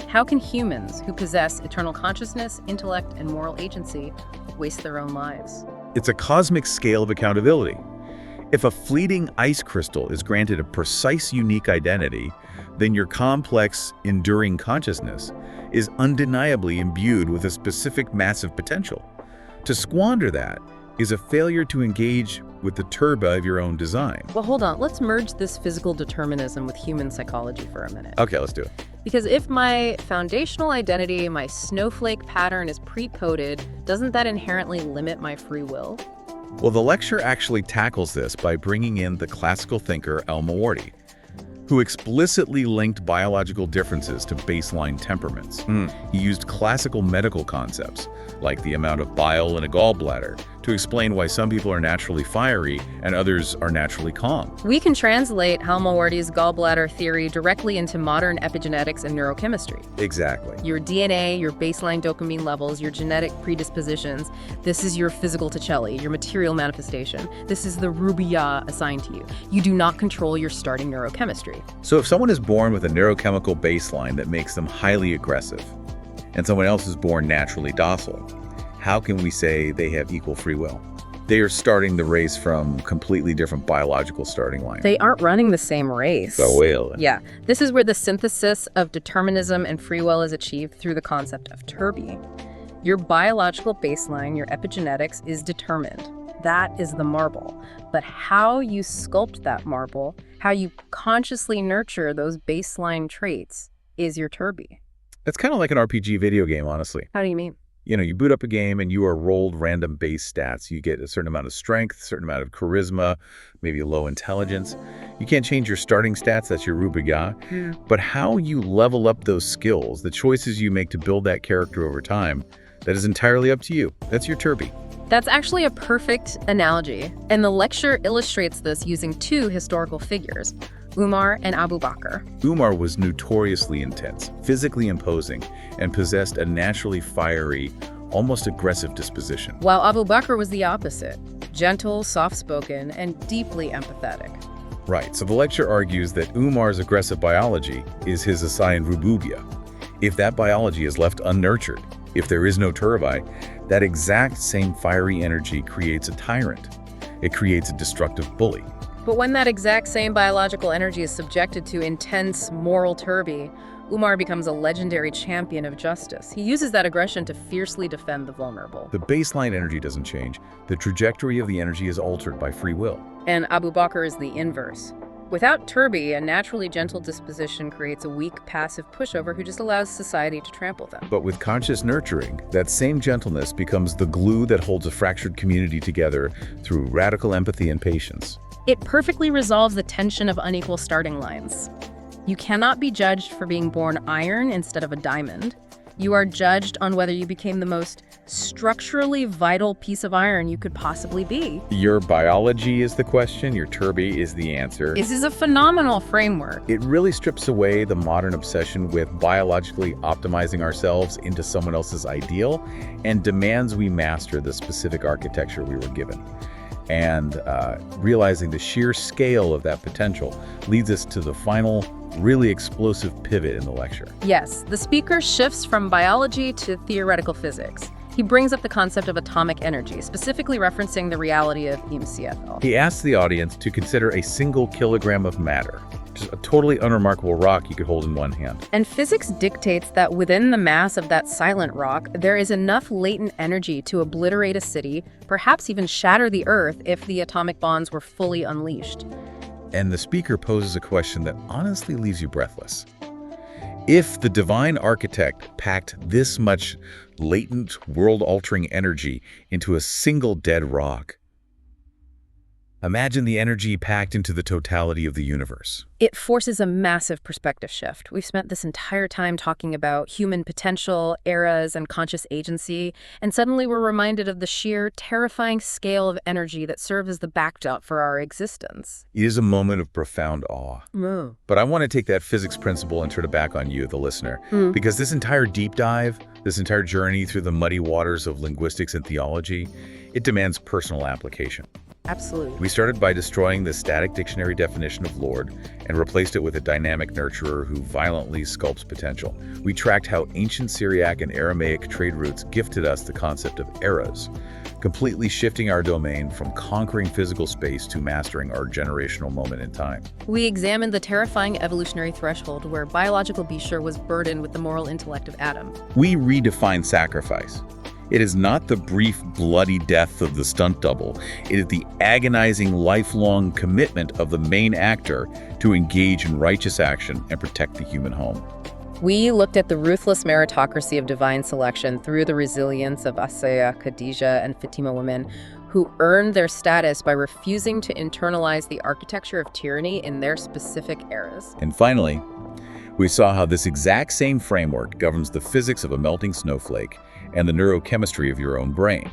K: how can humans who possess eternal consciousness, intellect, and moral agency waste their own lives?
J: It's a cosmic scale of accountability. If a fleeting ice crystal is granted a precise, unique identity, then your complex, enduring consciousness is undeniably imbued with a specific massive potential. To squander that is a failure to engage with the turba of your own design.
K: Well, hold on. Let's merge this physical determinism with human psychology for a minute.
J: Okay, let's do it.
K: Because if my foundational identity, my snowflake pattern is pre-coded, doesn't that inherently limit my free will?
J: Well, the lecture actually tackles this by bringing in the classical thinker Al-Mawardi, who explicitly linked biological differences to baseline temperaments. He used classical medical concepts, like the amount of bile in a gallbladder, to explain why some people are naturally fiery and others are naturally calm.
K: We can translate Al-Mawardi's gallbladder theory directly into modern epigenetics and neurochemistry.
J: Exactly.
K: Your DNA, your baseline dopamine levels, your genetic predispositions, this is your physical tecelli, your material manifestation. This is the Rububiyyah assigned to you. You do not control your starting neurochemistry.
J: So if someone is born with a neurochemical baseline that makes them highly aggressive, and someone else is born naturally docile, how can we say they have equal free will? They are starting the race from completely different biological starting lines.
K: They aren't running the same race.
J: So well.
K: Yeah, this is where the synthesis of determinism and free will is achieved through the concept of turbi. Your biological baseline, your epigenetics, is determined. That is the marble. But how you sculpt that marble, how you consciously nurture those baseline traits, is your turbi.
J: It's kind of like an RPG video game, honestly.
K: How do you mean?
J: You know, you boot up a game and you are rolled random base stats. You get a certain amount of strength, a certain amount of charisma, maybe low intelligence. You can't change your starting stats, that's your Rububiyyah. But how you level up those skills, the choices you make to build that character over time, that is entirely up to you. That's your turbi.
K: That's actually a perfect analogy, and the lecture illustrates this using 2 historical figures, Umar and Abu Bakr.
J: Umar was notoriously intense, physically imposing, and possessed a naturally fiery, almost aggressive disposition.
K: While Abu Bakr was the opposite, gentle, soft-spoken, and deeply empathetic.
J: Right, so the lecture argues that Umar's aggressive biology is his assigned Rububiyyah. If that biology is left unnurtured, if there is no turbi, that exact same fiery energy creates a tyrant. It creates a destructive bully.
K: But when that exact same biological energy is subjected to intense moral turbi, Umar becomes a legendary champion of justice. He uses that aggression to fiercely defend the vulnerable.
J: The baseline energy doesn't change. The trajectory of the energy is altered by free will.
K: And Abu Bakr is the inverse. Without turbi, a naturally gentle disposition creates a weak, passive pushover who just allows society to trample them.
J: But with conscious nurturing, that same gentleness becomes the glue that holds a fractured community together through radical empathy and patience.
K: It perfectly resolves the tension of unequal starting lines. You cannot be judged for being born iron instead of a diamond. You are judged on whether you became the most structurally vital piece of iron you could possibly be.
J: Your biology is the question, your turbi is the answer.
K: This is a phenomenal framework.
J: It really strips away the modern obsession with biologically optimizing ourselves into someone else's ideal and demands we master the specific architecture we were given. And realizing the sheer scale of that potential leads us to the final, really explosive pivot in the lecture.
K: Yes, the speaker shifts from biology to theoretical physics. He brings up the concept of atomic energy, specifically referencing the reality of EMCFL.
J: He asks the audience to consider a single kilogram of matter, just a totally unremarkable rock you could hold in one hand.
K: And physics dictates that within the mass of that silent rock, there is enough latent energy to obliterate a city, perhaps even shatter the Earth if the atomic bonds were fully unleashed.
J: And the speaker poses a question that honestly leaves you breathless. If the divine architect packed this much latent, world-altering energy into a single dead rock, Imagine the energy packed into the totality of the universe.
K: It forces a massive perspective shift. We've spent this entire time talking about human potential, eras, and conscious agency, and suddenly we're reminded of the sheer, terrifying scale of energy that serves as the backdrop for our existence.
J: It is a moment of profound awe. But I want to take that physics principle and turn it back on you, the listener, because this entire deep dive, this entire journey through the muddy waters of linguistics and theology, it demands personal application.
K: Absolutely.
J: We started by destroying the static dictionary definition of Lord and replaced it with a dynamic nurturer who violently sculpts potential. We tracked how ancient Syriac and Aramaic trade routes gifted us the concept of eras, completely shifting our domain from conquering physical space to mastering our generational moment in time.
K: We examined the terrifying evolutionary threshold where biological Bishar was burdened with the moral intellect of Adam.
J: We redefined sacrifice. It is not the brief, bloody death of the stunt double. It is the agonizing, lifelong commitment of the main actor to engage in righteous action and protect the human home.
K: We looked at the ruthless meritocracy of divine selection through the resilience of Asaya, Khadija, and Fatima women who earned their status by refusing to internalize the architecture of tyranny in their specific eras.
J: And finally, we saw how this exact same framework governs the physics of a melting snowflake and the neurochemistry of your own brain.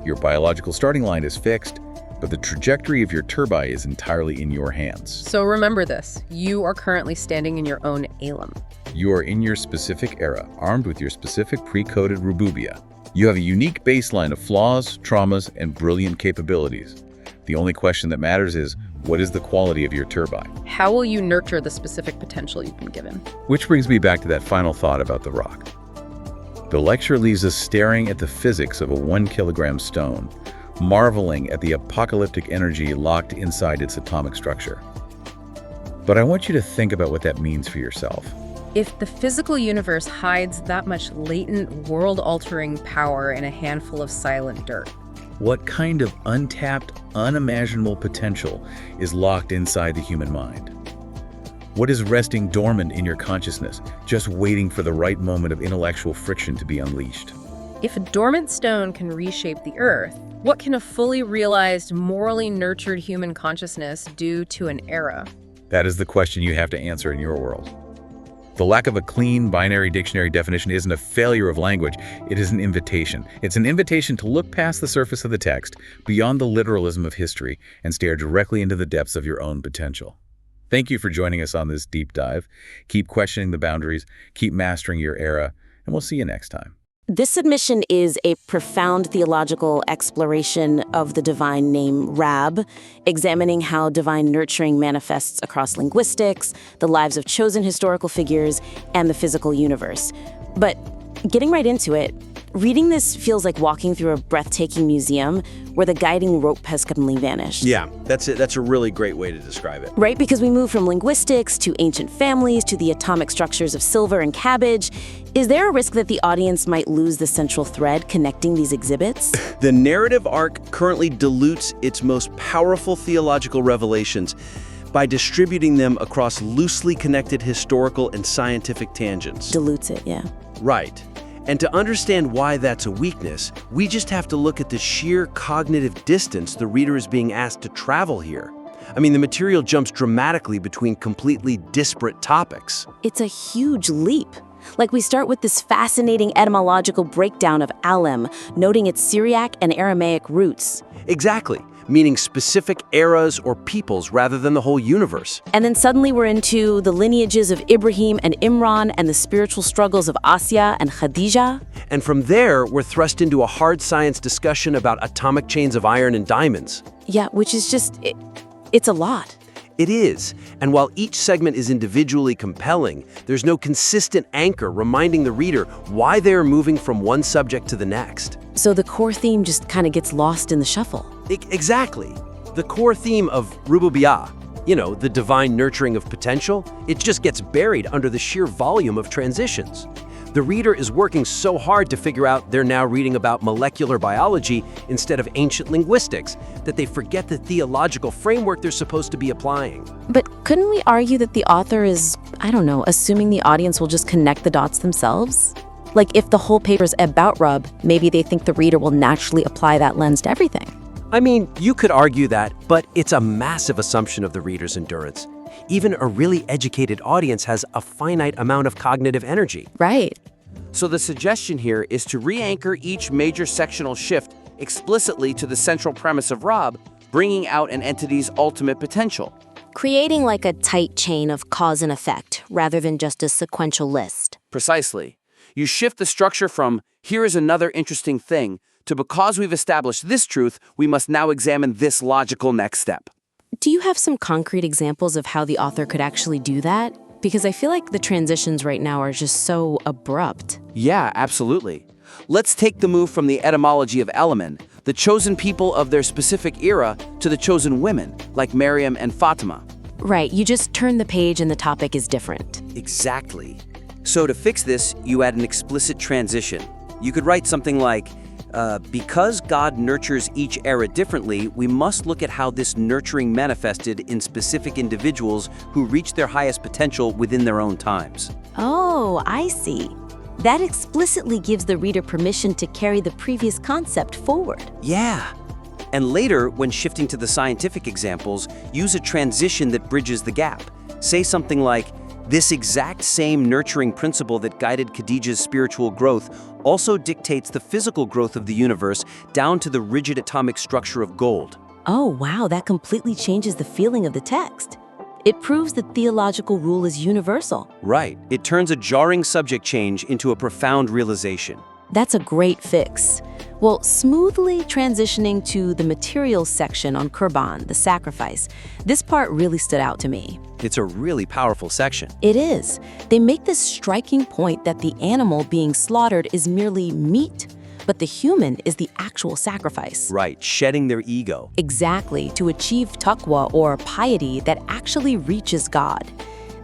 J: Your biological starting line is fixed, but the trajectory of your turbine is entirely in your hands.
K: So remember this, you are currently standing in your own Alam.
J: You are in your specific era, armed with your specific pre-coded Rububiyyah. You have a unique baseline of flaws, traumas, and brilliant capabilities. The only question that matters is, what is the quality of your turbine?
K: How will you nurture the specific potential you've been given?
J: Which brings me back to that final thought about the rock. The lecture leaves us staring at the physics of a 1-kilogram stone, marveling at the apocalyptic energy locked inside its atomic structure. But I want you to think about what that means for yourself.
K: If the physical universe hides that much latent, world-altering power in a handful of silent dirt,
J: what kind of untapped, unimaginable potential is locked inside the human mind? What is resting dormant in your consciousness, just waiting for the right moment of intellectual friction to be unleashed?
K: If a dormant stone can reshape the earth, what can a fully realized, morally nurtured human consciousness do to an era?
J: That is the question you have to answer in your world. The lack of a clean binary dictionary definition isn't a failure of language, it is an invitation. It's an invitation to look past the surface of the text, beyond the literalism of history, and stare directly into the depths of your own potential. Thank you for joining us on this deep dive. Keep questioning the boundaries, keep mastering your era, and we'll see you next time.
L: This submission is a profound theological exploration of the divine name Rabb, examining how divine nurturing manifests across linguistics, the lives of chosen historical figures, and the physical universe. But getting right into it, reading this feels like walking through a breathtaking museum where the guiding rope has suddenly vanished.
M: Yeah, that's it. That's a really great way to describe it.
L: Right? Because we move from linguistics to ancient families to the atomic structures of silver and cabbage. Is there a risk that the audience might lose the central thread connecting these exhibits?
M: The narrative arc currently dilutes its most powerful theological revelations by distributing them across loosely connected historical and scientific tangents.
L: Dilutes it, yeah.
M: Right. And to understand why that's a weakness, we just have to look at the sheer cognitive distance the reader is being asked to travel here. I mean, the material jumps dramatically between completely disparate topics.
L: It's a huge leap. Like, we start with this fascinating etymological breakdown of Alam, noting its Syriac and Aramaic roots.
M: Exactly, meaning specific eras or peoples rather than the whole universe.
L: And then suddenly we're into the lineages of Ibrahim and Imran and the spiritual struggles of Asya and Khadija.
M: And from there, we're thrust into a hard science discussion about atomic chains of iron and diamonds.
L: Yeah, which is just, it's a lot.
M: It is, and while each segment is individually compelling, there's no consistent anchor reminding the reader why they're moving from one subject to the next.
L: So the core theme just kind of gets lost in the shuffle.
M: Exactly. The core theme of Rububiyyah, the divine nurturing of potential, it just gets buried under the sheer volume of transitions. The reader is working so hard to figure out they're now reading about molecular biology instead of ancient linguistics that they forget the theological framework they're supposed to be applying.
L: But couldn't we argue that the author is, assuming the audience will just connect the dots themselves? Like, if the whole paper's about Rabb, maybe they think the reader will naturally apply that lens to everything.
M: I mean, you could argue that, but it's a massive assumption of the reader's endurance. Even a really educated audience has a finite amount of cognitive energy.
I: Right.
N: So the suggestion here is to re-anchor each major sectional shift explicitly to the central premise of Rabb, bringing out an entity's ultimate potential.
L: Creating like a tight chain of cause and effect, rather than just a sequential list.
N: Precisely. You shift the structure from, here is another interesting thing, to because we've established this truth, we must now examine this logical next step.
L: Do you have some concrete examples of how the author could actually do that? Because I feel like the transitions right now are just so abrupt.
N: Yeah, absolutely. Let's take the move from the etymology of Alamin, the chosen people of their specific era, to the chosen women, like Maryam and Fatima.
L: Right, you just turn the page and the topic is different.
N: Exactly. So to fix this, you add an explicit transition. You could write something like, because God nurtures each era differently, we must look at how this nurturing manifested in specific individuals who reach their highest potential within their own times.
L: Oh, I see. That explicitly gives the reader permission to carry the previous concept forward.
N: Yeah. And later, when shifting to the scientific examples, use a transition that bridges the gap. Say something like, this exact same nurturing principle that guided Khadija's spiritual growth also dictates the physical growth of the universe down to the rigid atomic structure of gold.
L: Oh, wow, that completely changes the feeling of the text. It proves that theological rule is universal.
N: Right. It turns a jarring subject change into a profound realization.
L: That's a great fix. Well, smoothly transitioning to the materials section on Qurban, the sacrifice, this part really stood out to me.
N: It's a really powerful section.
L: It is. They make this striking point that the animal being slaughtered is merely meat, but the human is the actual sacrifice.
N: Right, shedding their ego.
L: Exactly, to achieve taqwa or piety that actually reaches God.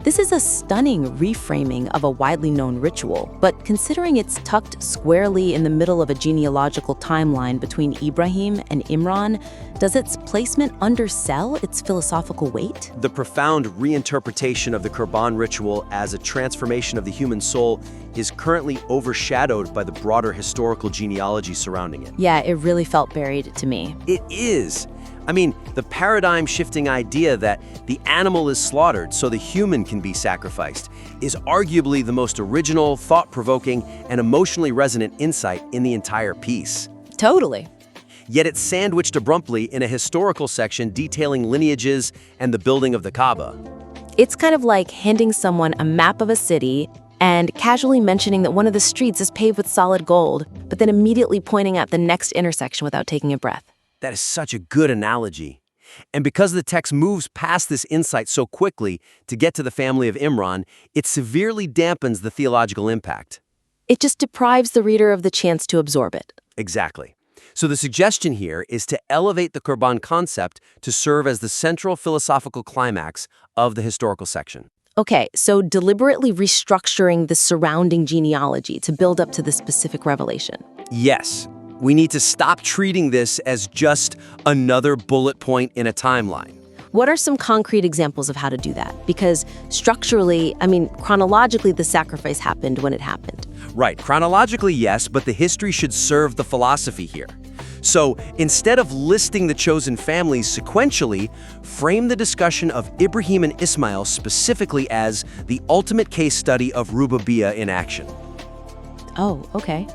L: This is a stunning reframing of a widely known ritual, but considering it's tucked squarely in the middle of a genealogical timeline between Ibrahim and Imran, does its placement undersell its philosophical weight?
M: The profound reinterpretation of the Qurban ritual as a transformation of the human soul is currently overshadowed by the broader historical genealogy surrounding it.
L: Yeah, it really felt buried to me.
M: It is. I mean, the paradigm-shifting idea that the animal is slaughtered so the human can be sacrificed is arguably the most original, thought-provoking, and emotionally resonant insight in the entire piece.
L: Totally.
M: Yet it's sandwiched abruptly in a historical section detailing lineages and the building of the Kaaba.
L: It's kind of like handing someone a map of a city and casually mentioning that one of the streets is paved with solid gold, but then immediately pointing at the next intersection without taking a breath.
M: That is such a good analogy. And because the text moves past this insight so quickly to get to the family of Imran, it severely dampens the theological impact.
L: It just deprives the reader of the chance to absorb it.
M: Exactly. So the suggestion here is to elevate the Qurban concept to serve as the central philosophical climax of the historical section.
L: Okay, so deliberately restructuring the surrounding genealogy to build up to the specific revelation.
M: Yes. We need to stop treating this as just another bullet point in a timeline.
L: What are some concrete examples of how to do that? Because structurally, chronologically, the sacrifice happened when it happened.
M: Right, chronologically, yes, but the history should serve the philosophy here. So instead of listing the chosen families sequentially, frame the discussion of Ibrahim and Ismail specifically as the ultimate case study of Rububiyyah in action.
L: Oh, okay.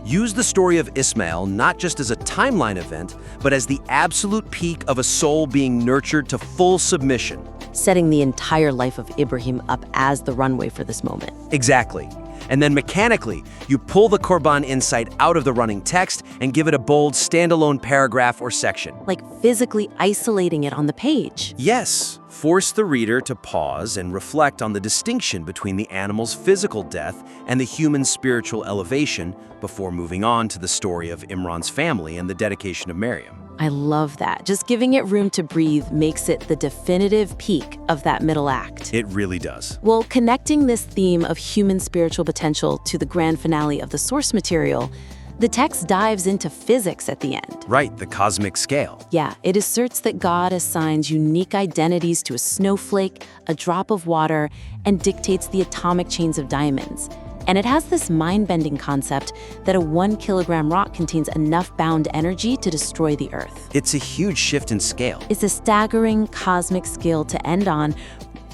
M: Use the story of Ismail not just as a timeline event, but as the absolute peak of a soul being nurtured to full submission.
L: Setting the entire life of Ibrahim up as the runway for this moment.
M: Exactly. And then mechanically, you pull the Qurban insight out of the running text and give it a bold, standalone paragraph or section.
L: Like physically isolating it on the page.
M: Yes. Force the reader to pause and reflect on the distinction between the animal's physical death and the human spiritual elevation before moving on to the story of Imran's family and the dedication of Maryam.
L: I love that. Just giving it room to breathe makes it the definitive peak of that middle act.
M: It really does.
L: Well, connecting this theme of human spiritual potential to the grand finale of the source material, the text dives into physics at the end.
M: Right, the cosmic scale.
L: Yeah, it asserts that God assigns unique identities to a snowflake, a drop of water, and dictates the atomic chains of diamonds. And it has this mind-bending concept that a 1 kilogram rock contains enough bound energy to destroy the Earth.
N: It's a huge shift in scale.
L: It's a staggering cosmic scale to end on,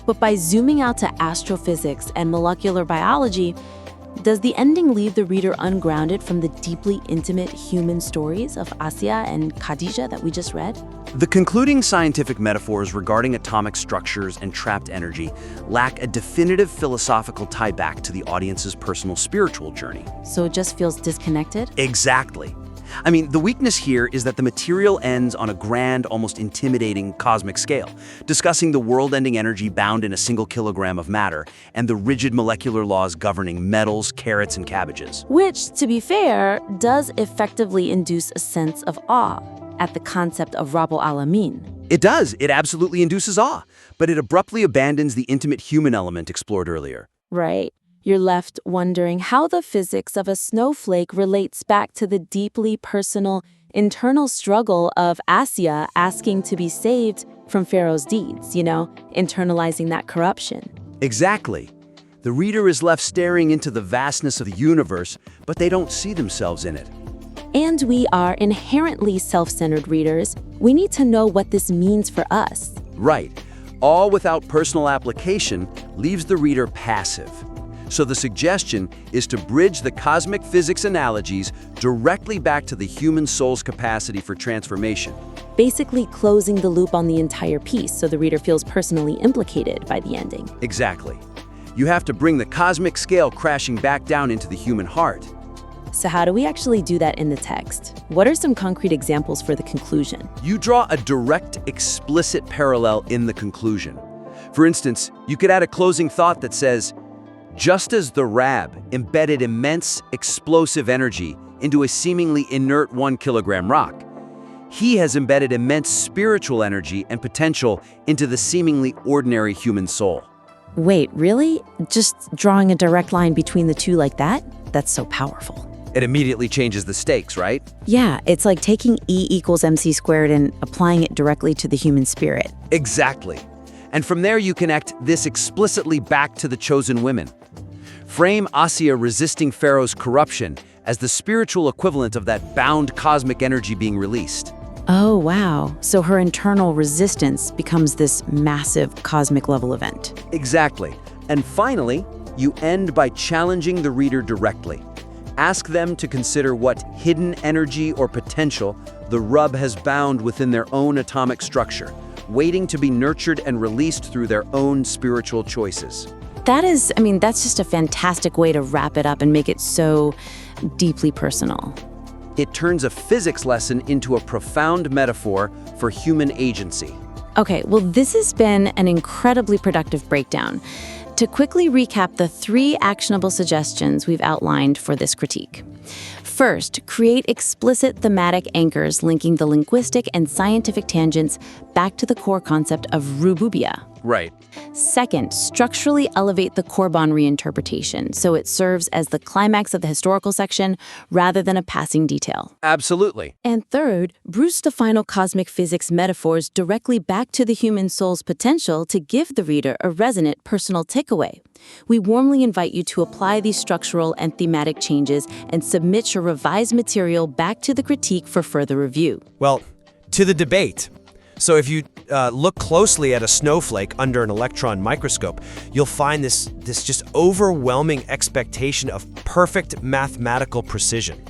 L: but by zooming out to astrophysics and molecular biology, does the ending leave the reader ungrounded from the deeply intimate human stories of Asya and Khadija that we just read?
N: The concluding scientific metaphors regarding atomic structures and trapped energy lack a definitive philosophical tie back to the audience's personal spiritual journey.
L: So it just feels disconnected?
N: Exactly. I mean, the weakness here is that the material ends on a grand, almost intimidating cosmic scale, discussing the world-ending energy bound in a single kilogram of matter and the rigid molecular laws governing metals, carrots, and cabbages.
L: Which, to be fair, does effectively induce a sense of awe at the concept of Rabbul Âlemîn.
N: It does. It absolutely induces awe, but it abruptly abandons the intimate human element explored earlier.
L: Right. You're left wondering how the physics of a snowflake relates back to the deeply personal, internal struggle of Asya asking to be saved from Pharaoh's deeds, internalizing that corruption.
N: Exactly. The reader is left staring into the vastness of the universe, but they don't see themselves in it.
L: And we are inherently self-centered readers. We need to know what this means for us.
N: Right. All without personal application leaves the reader passive. So the suggestion is to bridge the cosmic physics analogies directly back to the human soul's capacity for transformation.
L: Basically closing the loop on the entire piece so the reader feels personally implicated by the ending.
N: Exactly. You have to bring the cosmic scale crashing back down into the human heart.
L: So how do we actually do that in the text? What are some concrete examples for the conclusion?
N: You draw a direct, explicit parallel in the conclusion. For instance, you could add a closing thought that says, just as the Rabb embedded immense, explosive energy into a seemingly inert 1 kilogram rock, he has embedded immense spiritual energy and potential into the seemingly ordinary human soul.
L: Wait, really? Just drawing a direct line between the two like that? That's so powerful.
N: It immediately changes the stakes, right?
L: Yeah, it's like taking E equals MC squared and applying it directly to the human spirit.
N: Exactly. And from there you connect this explicitly back to the chosen women. Frame Asya resisting Pharaoh's corruption as the spiritual equivalent of that bound cosmic energy being released.
L: Oh, wow. So her internal resistance becomes this massive cosmic level event.
N: Exactly. And finally, you end by challenging the reader directly. Ask them to consider what hidden energy or potential the Rabb has bound within their own atomic structure, waiting to be nurtured and released through their own spiritual choices.
L: That's just a fantastic way to wrap it up and make it so deeply personal.
N: It turns a physics lesson into a profound metaphor for human agency.
L: Okay, well, this has been an incredibly productive breakdown. To quickly recap the 3 actionable suggestions we've outlined for this critique. First, create explicit thematic anchors linking the linguistic and scientific tangents back to the core concept of Rububiyyah.
N: Right.
L: Second, structurally elevate the Korban reinterpretation so it serves as the climax of the historical section rather than a passing detail.
N: Absolutely.
L: And third, bruise the final cosmic physics metaphors directly back to the human soul's potential to give the reader a resonant personal takeaway. We warmly invite you to apply these structural and thematic changes and submit your revised material back to the critique for further review.
M: Well, to the debate. So if you look closely at a snowflake under an electron microscope, you'll find this just overwhelming expectation of perfect mathematical precision.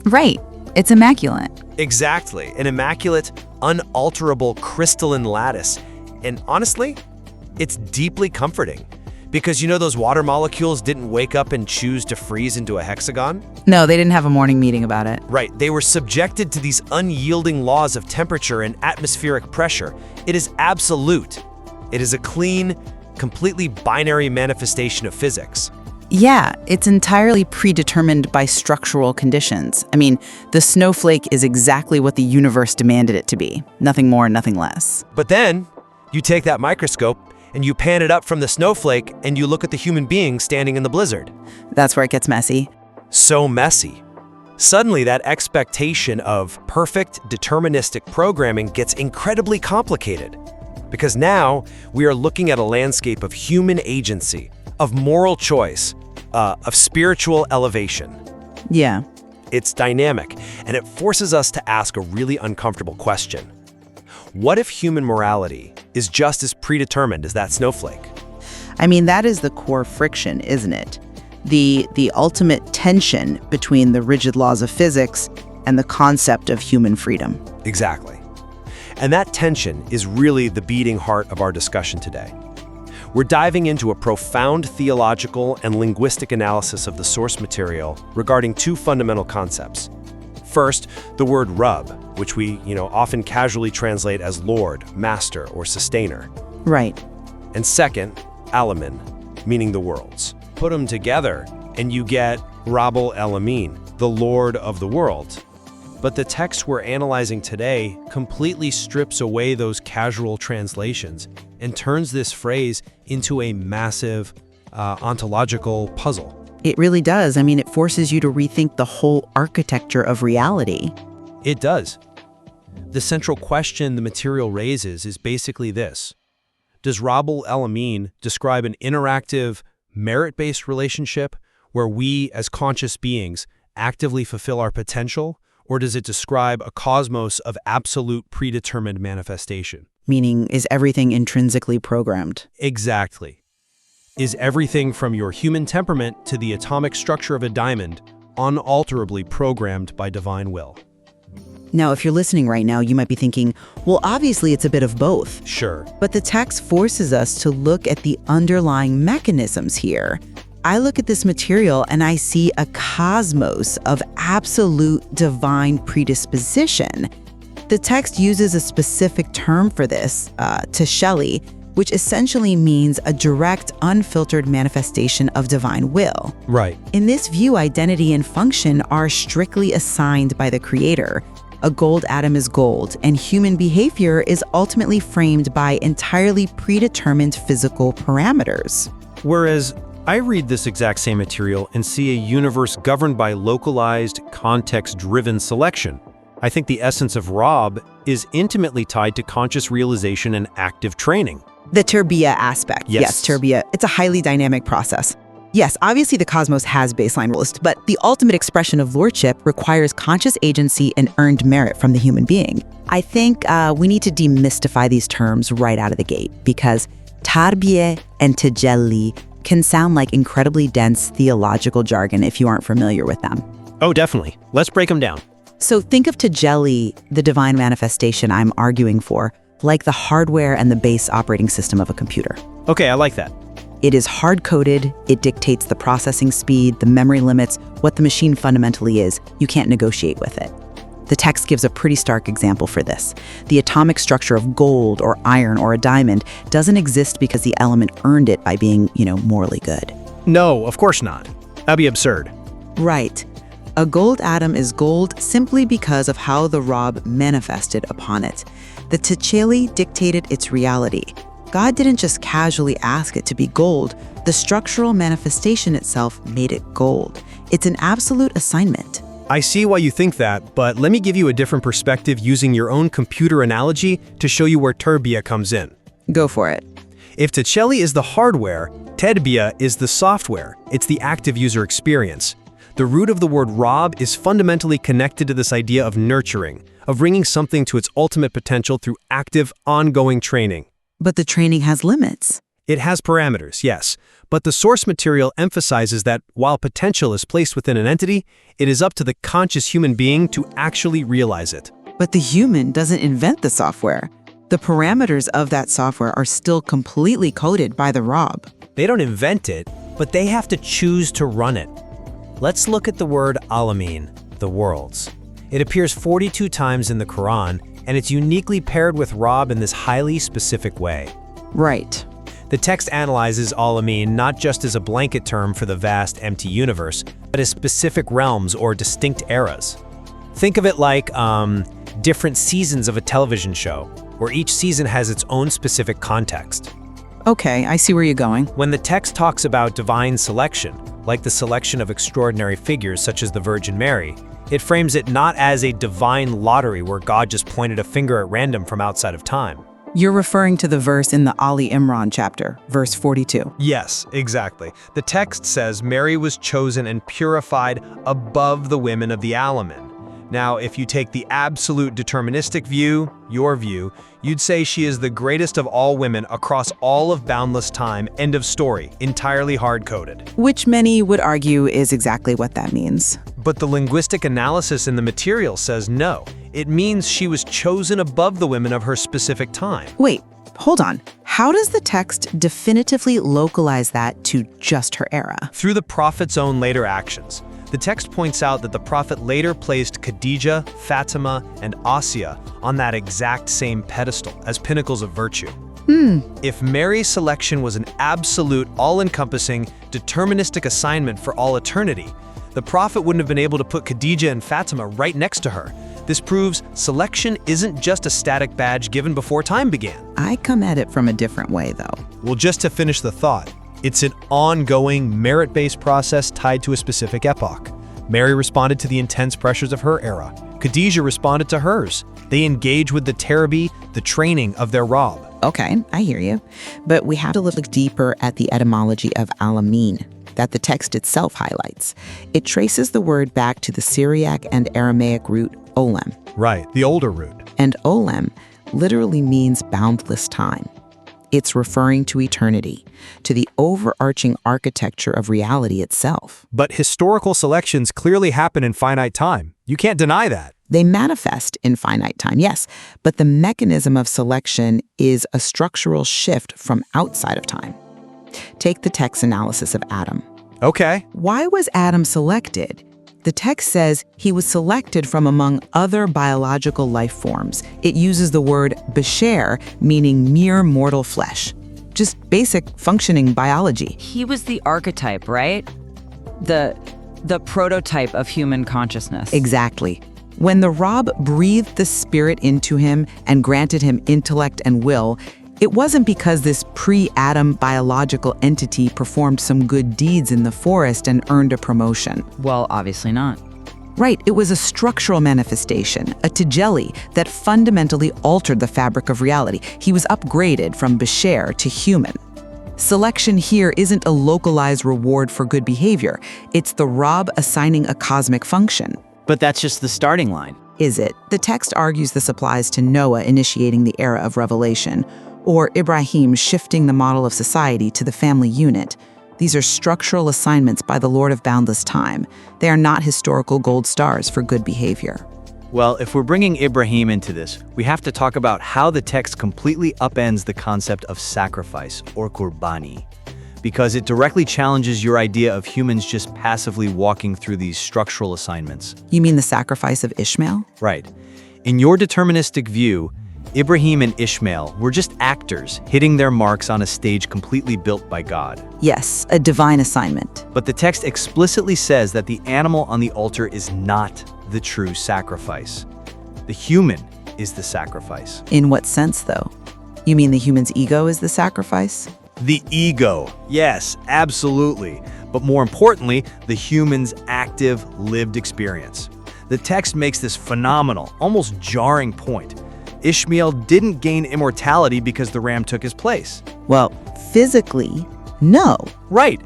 O: Right. It's immaculate.
M: Exactly. An immaculate, unalterable crystalline lattice. And honestly, it's deeply comforting. Because those water molecules didn't wake up and choose to freeze into a hexagon?
O: No, they didn't have a morning meeting about it.
M: Right, they were subjected to these unyielding laws of temperature and atmospheric pressure. It is absolute. It is a clean, completely binary manifestation of physics.
O: Yeah, it's entirely predetermined by structural conditions. The snowflake is exactly what the universe demanded it to be. Nothing more, nothing less.
M: But then, you take that microscope, and you pan it up from the snowflake, and you look at the human being standing in the blizzard.
O: That's where it gets messy.
M: So messy. Suddenly, that expectation of perfect, deterministic programming gets incredibly complicated. Because now, we are looking at a landscape of human agency, of moral choice, of spiritual elevation.
O: Yeah.
M: It's dynamic, and it forces us to ask a really uncomfortable question. What if human morality is just as predetermined as that snowflake?
O: I mean, that is the core friction, isn't it? The ultimate tension between the rigid laws of physics and the concept of human freedom.
M: Exactly. And that tension is really the beating heart of our discussion today. We're diving into a profound theological and linguistic analysis of the source material regarding two fundamental concepts. First, the word Rabb, which we, often casually translate as Lord, Master, or Sustainer.
O: Right.
M: And second, Alamin, meaning the worlds. Put them together, and you get Rabbül Âlemîn, the Lord of the world. But the text we're analyzing today completely strips away those casual translations and turns this phrase into a massive ontological puzzle.
O: It really does. I mean, it forces you to rethink the whole architecture of reality.
M: It does. The central question the material raises is basically this. Does Rabbul Âlemîn describe an interactive, merit-based relationship where we, as conscious beings, actively fulfill our potential? Or does it describe a cosmos of absolute predetermined manifestation?
O: Meaning, is everything intrinsically programmed?
M: Exactly. Is everything from your human temperament to the atomic structure of a diamond unalterably programmed by divine will?
O: Now, if you're listening right now, you might be thinking, well, obviously it's a bit of both.
M: Sure.
O: But the text forces us to look at the underlying mechanisms here. I look at this material and I see a cosmos of absolute divine predisposition. The text uses a specific term for this, Teshelli, which essentially means a direct, unfiltered manifestation of divine will.
M: Right.
O: In this view, identity and function are strictly assigned by the Creator. A gold atom is gold, and human behavior is ultimately framed by entirely predetermined physical parameters.
P: Whereas I read this exact same material and see a universe governed by localized, context-driven selection. I think the essence of Rabb is intimately tied to conscious realization and active training.
O: The Tedbiryay aspect. Yes, Tedbiryay. It's a highly dynamic process. Yes, obviously the cosmos has baseline rules, but the ultimate expression of lordship requires conscious agency and earned merit from the human being. I think we need to demystify these terms right out of the gate, because Tedbiryay and Teshelli can sound like incredibly dense theological jargon if you aren't familiar with them.
P: Oh, definitely. Let's break them down.
O: So think of Teshelli, the divine manifestation I'm arguing for, like the hardware and the base operating system of a computer.
P: Okay, I like that.
O: It is hard-coded, it dictates the processing speed, the memory limits, what the machine fundamentally is. You can't negotiate with it. The text gives a pretty stark example for this. The atomic structure of gold or iron or a diamond doesn't exist because the element earned it by being, morally good.
P: No, of course not. That'd be absurd.
O: Right. A gold atom is gold simply because of how the Rabb manifested upon it. The Teshelli dictated its reality. God didn't just casually ask it to be gold. The structural manifestation itself made it gold. It's an absolute assignment.
P: I see why you think that, but let me give you a different perspective using your own computer analogy to show you where Tedbiryay comes in.
O: Go for it.
P: If Teshelli is the hardware, Tedbiryay is the software. It's the active user experience. The root of the word Rabb is fundamentally connected to this idea of nurturing, of bringing something to its ultimate potential through active, ongoing training.
O: But the training has limits.
P: It has parameters, yes, but the source material emphasizes that while potential is placed within an entity, it is up to the conscious human being to actually realize it.
O: But the human doesn't invent the software. The parameters of that software are still completely coded by the Rabb.
P: They don't invent it, but they have to choose to run it. Let's look at the word Alamin, the worlds. It appears 42 times in the Quran, and it's uniquely paired with Rabb in this highly specific way.
O: Right.
P: The text analyzes Alamin not just as a blanket term for the vast, empty universe, but as specific realms or distinct eras. Think of it like different seasons of a television show, where each season has its own specific context.
O: Okay, I see where you're going.
P: When the text talks about divine selection, like the selection of extraordinary figures such as the Virgin Mary, it frames it not as a divine lottery where God just pointed a finger at random from outside of time.
O: You're referring to the verse in the Ali Imran chapter, verse 42.
P: Yes, exactly. The text says Mary was chosen and purified above the women of the Alamin. Now, if you take the absolute deterministic view, your view, you'd say she is the greatest of all women across all of boundless time, end of story, entirely hard-coded.
O: Which many would argue is exactly what that means.
P: But the linguistic analysis in the material says no. It means she was chosen above the women of her specific time.
O: Wait, hold on. How does the text definitively localize that to just her era?
P: Through the prophet's own later actions. The text points out that the prophet later placed Khadija, Fatima, and Asiya on that exact same pedestal as pinnacles of virtue. If Mary's selection was an absolute, all-encompassing, deterministic assignment for all eternity, the prophet wouldn't have been able to put Khadija and Fatima right next to her. This proves selection isn't just a static badge given before time began.
O: I come at it from a different way, though.
P: Well, just to finish the thought, it's an ongoing, merit-based process tied to a specific epoch. Mary responded to the intense pressures of her era. Khadija responded to hers. They engage with the terabih, the training of their Rabb.
O: Okay, I hear you. But we have to look deeper at the etymology of Alamin that the text itself highlights. It traces the word back to the Syriac and Aramaic root olem.
P: Right, the older root.
O: And olem literally means boundless time. It's referring to eternity, to the overarching architecture of reality itself.
P: But historical selections clearly happen in finite time. You can't deny that.
O: They manifest in finite time, yes, but the mechanism of selection is a structural shift from outside of time. Take the text analysis of Adam.
P: Okay.
O: Why was Adam selected? The text says he was selected from among other biological life forms. It uses the word basher, meaning mere mortal flesh. Just basic functioning biology.
Q: He was the archetype, right? The prototype of human consciousness.
O: Exactly. When the Rabb breathed the spirit into him and granted him intellect and will, it wasn't because this pre-Adam biological entity performed some good deeds in the forest and earned a promotion.
Q: Well, obviously not.
O: Right, it was a structural manifestation, a tajalli that fundamentally altered the fabric of reality. He was upgraded from basher to human. Selection here isn't a localized reward for good behavior. It's the Rabb assigning a cosmic function.
F: But that's just the starting line.
O: Is it? The text argues this applies to Noah initiating the era of revelation, or Ibrahim shifting the model of society to the family unit. These are structural assignments by the Lord of boundless time. They are not historical gold stars for good behavior.
F: Well, if we're bringing Ibrahim into this, we have to talk about how the text completely upends the concept of sacrifice, or qurbani, because it directly challenges your idea of humans just passively walking through these structural assignments.
O: You mean the sacrifice of Ishmael?
F: Right. In your deterministic view, Ibrahim and Ishmael were just actors hitting their marks on a stage completely built by God.
O: Yes, a divine assignment.
F: But the text explicitly says that the animal on the altar is not the true sacrifice. The human is the sacrifice.
O: In what sense, though? You mean the human's ego is the sacrifice?
F: The ego, yes, absolutely. But more importantly, the human's active, lived experience. The text makes this phenomenal, almost jarring point. Ishmael didn't gain immortality because the ram took his place.
O: Well, physically, no.
F: Right.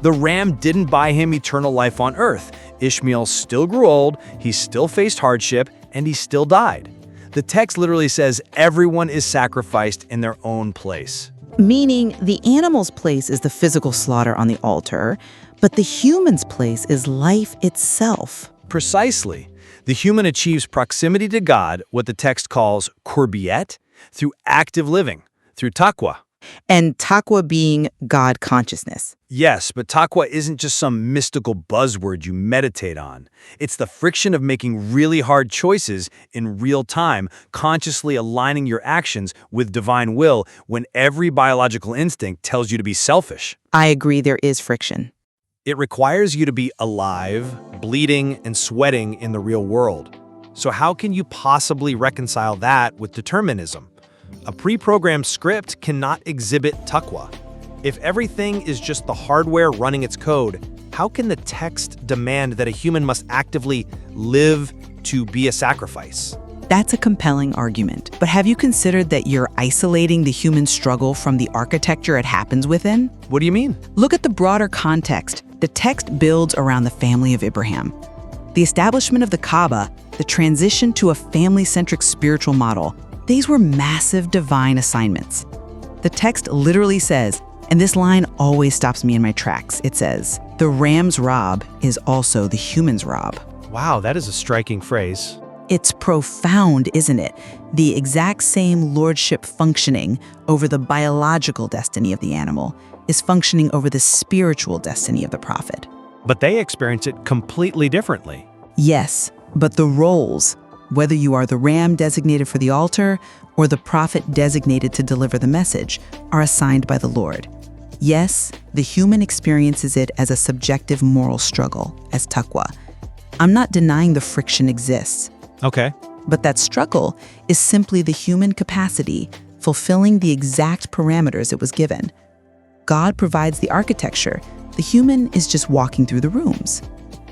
F: The ram didn't buy him eternal life on earth. Ishmael still grew old, he still faced hardship, and he still died. The text literally says everyone is sacrificed in their own place.
O: Meaning the animal's place is the physical slaughter on the altar, but the human's place is life itself.
F: Precisely. The human achieves proximity to God, what the text calls qurbiyat, through active living, through taqwa.
O: And taqwa being God consciousness.
F: Yes, but taqwa isn't just some mystical buzzword you meditate on. It's the friction of making really hard choices in real time, consciously aligning your actions with divine will when every biological instinct tells you to be selfish.
O: I agree there is friction.
F: It requires you to be alive, bleeding, and sweating in the real world. So how can you possibly reconcile that with determinism? A pre-programmed script cannot exhibit taqwa. If everything is just the hardware running its code, how can the text demand that a human must actively live to be a sacrifice?
O: That's a compelling argument. But have you considered that you're isolating the human struggle from the architecture it happens within?
F: What do you mean?
O: Look at the broader context. The text builds around the family of Abraham. The establishment of the Kaaba, the transition to a family-centric spiritual model, these were massive divine assignments. The text literally says, and this line always stops me in my tracks, it says, "The ram's Rabb is also the human's Rabb."
F: Wow, that is a striking phrase.
O: It's profound, isn't it? The exact same lordship functioning over the biological destiny of the animal is functioning over the spiritual destiny of the prophet.
F: But they experience it completely differently.
O: Yes, but the roles, whether you are the ram designated for the altar or the prophet designated to deliver the message, are assigned by the Lord. Yes, the human experiences it as a subjective moral struggle, as taqwa. I'm not denying the friction exists.
F: Okay.
O: But that struggle is simply the human capacity fulfilling the exact parameters it was given. God provides the architecture. The human is just walking through the rooms.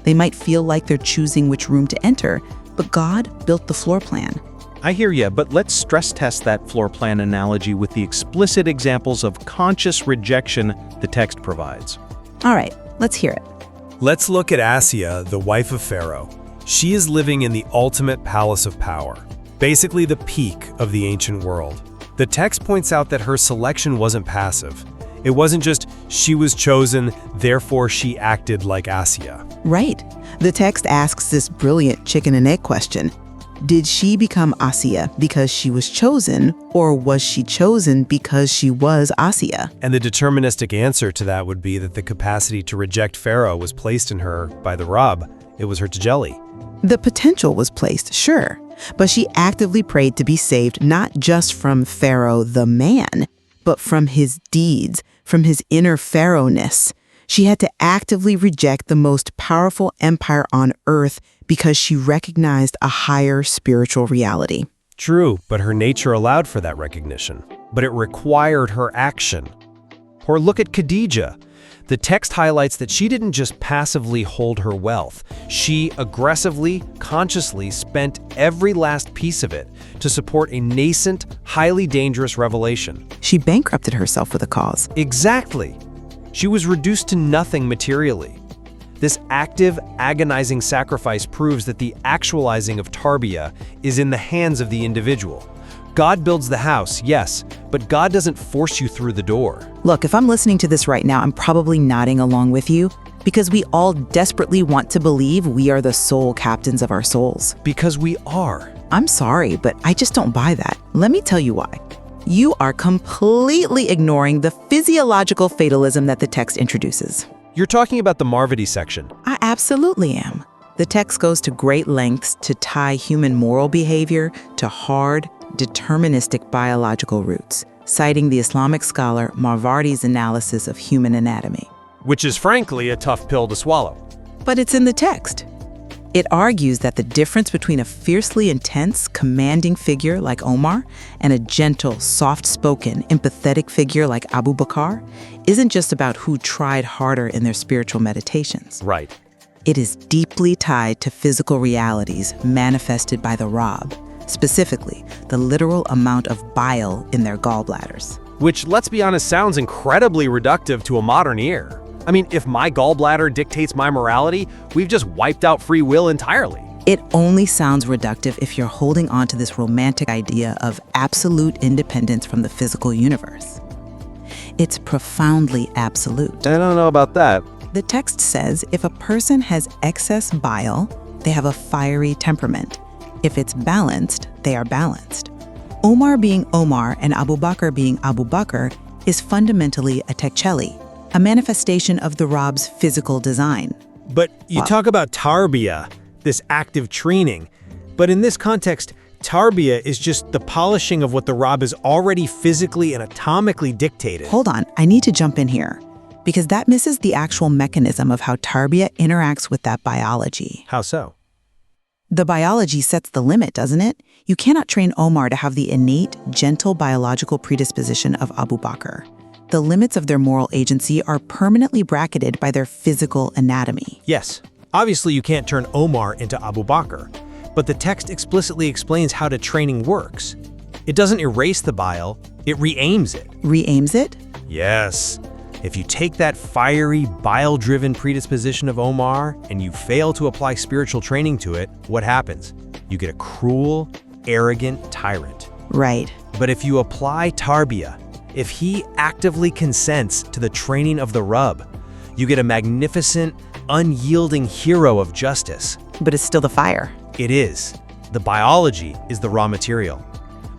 O: They might feel like they're choosing which room to enter, but God built the floor plan.
F: I hear you, but let's stress test that floor plan analogy with the explicit examples of conscious rejection the text provides.
O: All right, let's hear it.
P: Let's look at Asiya, the wife of Pharaoh. She is living in the ultimate palace of power, basically the peak of the ancient world. The text points out that her selection wasn't passive. It wasn't just she was chosen, therefore she acted like Asiya.
O: Right. The text asks this brilliant chicken and egg question. Did she become Asiya because she was chosen, or was she chosen because she was Asiya?
P: And the deterministic answer to that would be that the capacity to reject Pharaoh was placed in her by the Rabb. It was her tajalli.
O: The potential was placed, sure, but she actively prayed to be saved not just from Pharaoh the man, but from his deeds, from his inner Pharaoh-ness. She had to actively reject the most powerful empire on earth because she recognized a higher spiritual reality.
P: True, but her nature allowed for that recognition. But it required her action. Or look at Khadijah. The text highlights that she didn't just passively hold her wealth. She aggressively, consciously spent every last piece of it to support a nascent, highly dangerous revelation.
O: She bankrupted herself for the cause.
P: Exactly. She was reduced to nothing materially. This active, agonizing sacrifice proves that the actualizing of tarbiyah is in the hands of the individual. God builds the house, yes, but God doesn't force you through the door.
O: Look, if I'm listening to this right now, I'm probably nodding along with you because we all desperately want to believe we are the sole captains of our souls.
P: Because we are.
O: I'm sorry, but I just don't buy that. Let me tell you why. You are completely ignoring the physiological fatalism that the text introduces.
P: You're talking about the Marvadi section.
O: I absolutely am. The text goes to great lengths to tie human moral behavior to hard, deterministic biological roots, citing the Islamic scholar Marvardi's analysis of human anatomy.
P: Which is frankly a tough pill to swallow.
O: But it's in the text. It argues that the difference between a fiercely intense, commanding figure like Omar and a gentle, soft-spoken, empathetic figure like Abu Bakr isn't just about who tried harder in their spiritual meditations.
P: Right.
O: It is deeply tied to physical realities manifested by the Rabb, specifically the literal amount of bile in their gallbladders.
P: Which, let's be honest, sounds incredibly reductive to a modern ear. I mean, if my gallbladder dictates my morality, we've just wiped out free will entirely.
O: It only sounds reductive if you're holding on to this romantic idea of absolute independence from the physical universe. It's profoundly absolute.
F: I don't know about that.
O: The text says if a person has excess bile, they have a fiery temperament. If it's balanced, they are balanced. Omar being Omar and Abu Bakr being Abu Bakr is fundamentally a tecelli, a manifestation of the Rabb's physical design.
P: But you talk about tarbiyah, this active training. But in this context, tarbiyah is just the polishing of what the Rabb has already physically and atomically dictated.
O: Hold on, I need to jump in here, because that misses the actual mechanism of how tarbiyah interacts with that biology.
P: How so?
O: The biology sets the limit, doesn't it? You cannot train Omar to have the innate, gentle biological predisposition of Abu Bakr. The limits of their moral agency are permanently bracketed by their physical anatomy.
P: Yes. Obviously, you can't turn Omar into Abu Bakr. But the text explicitly explains how the training works. It doesn't erase the bile, it re-aims it.
O: Re-aims it?
P: Yes. If you take that fiery, bile-driven predisposition of Omar and you fail to apply spiritual training to it, what happens? You get a cruel, arrogant tyrant.
O: Right.
P: But if you apply tarbiyah, if he actively consents to the training of the Rabb, you get a magnificent, unyielding hero of justice.
O: But it's still the fire.
P: It is. The biology is the raw material.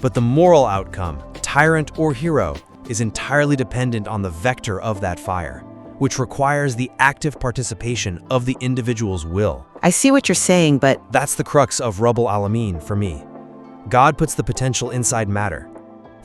P: But the moral outcome, tyrant or hero, is entirely dependent on the vector of that fire, which requires the active participation of the individual's will.
O: I see what you're saying, but
P: that's the crux of Rabbul Âlemîn for me. God puts the potential inside matter.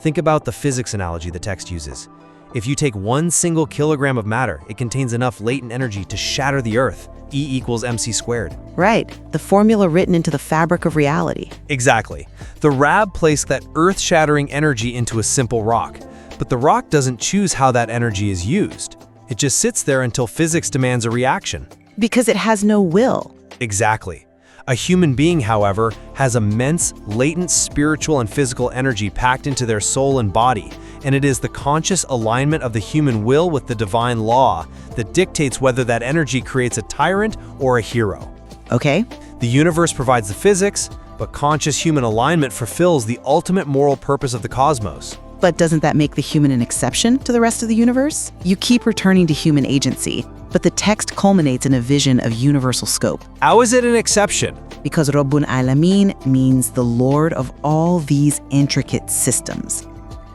P: Think about the physics analogy the text uses. If you take 1 single kilogram of matter, it contains enough latent energy to shatter the Earth, E = mc squared.
O: Right, the formula written into the fabric of reality.
P: Exactly. The Rabb placed that earth-shattering energy into a simple rock, but the rock doesn't choose how that energy is used. It just sits there until physics demands a reaction.
O: Because it has no will.
P: Exactly. A human being, however, has immense, latent spiritual and physical energy packed into their soul and body, and it is the conscious alignment of the human will with the divine law that dictates whether that energy creates a tyrant or a hero.
O: Okay.
P: The universe provides the physics, but conscious human alignment fulfills the ultimate moral purpose of the cosmos.
O: But doesn't that make the human an exception to the rest of the universe? You keep returning to human agency, but the text culminates in a vision of universal scope.
P: How is it an exception?
O: Because Rabbul Âlemîn means the Lord of all these intricate systems.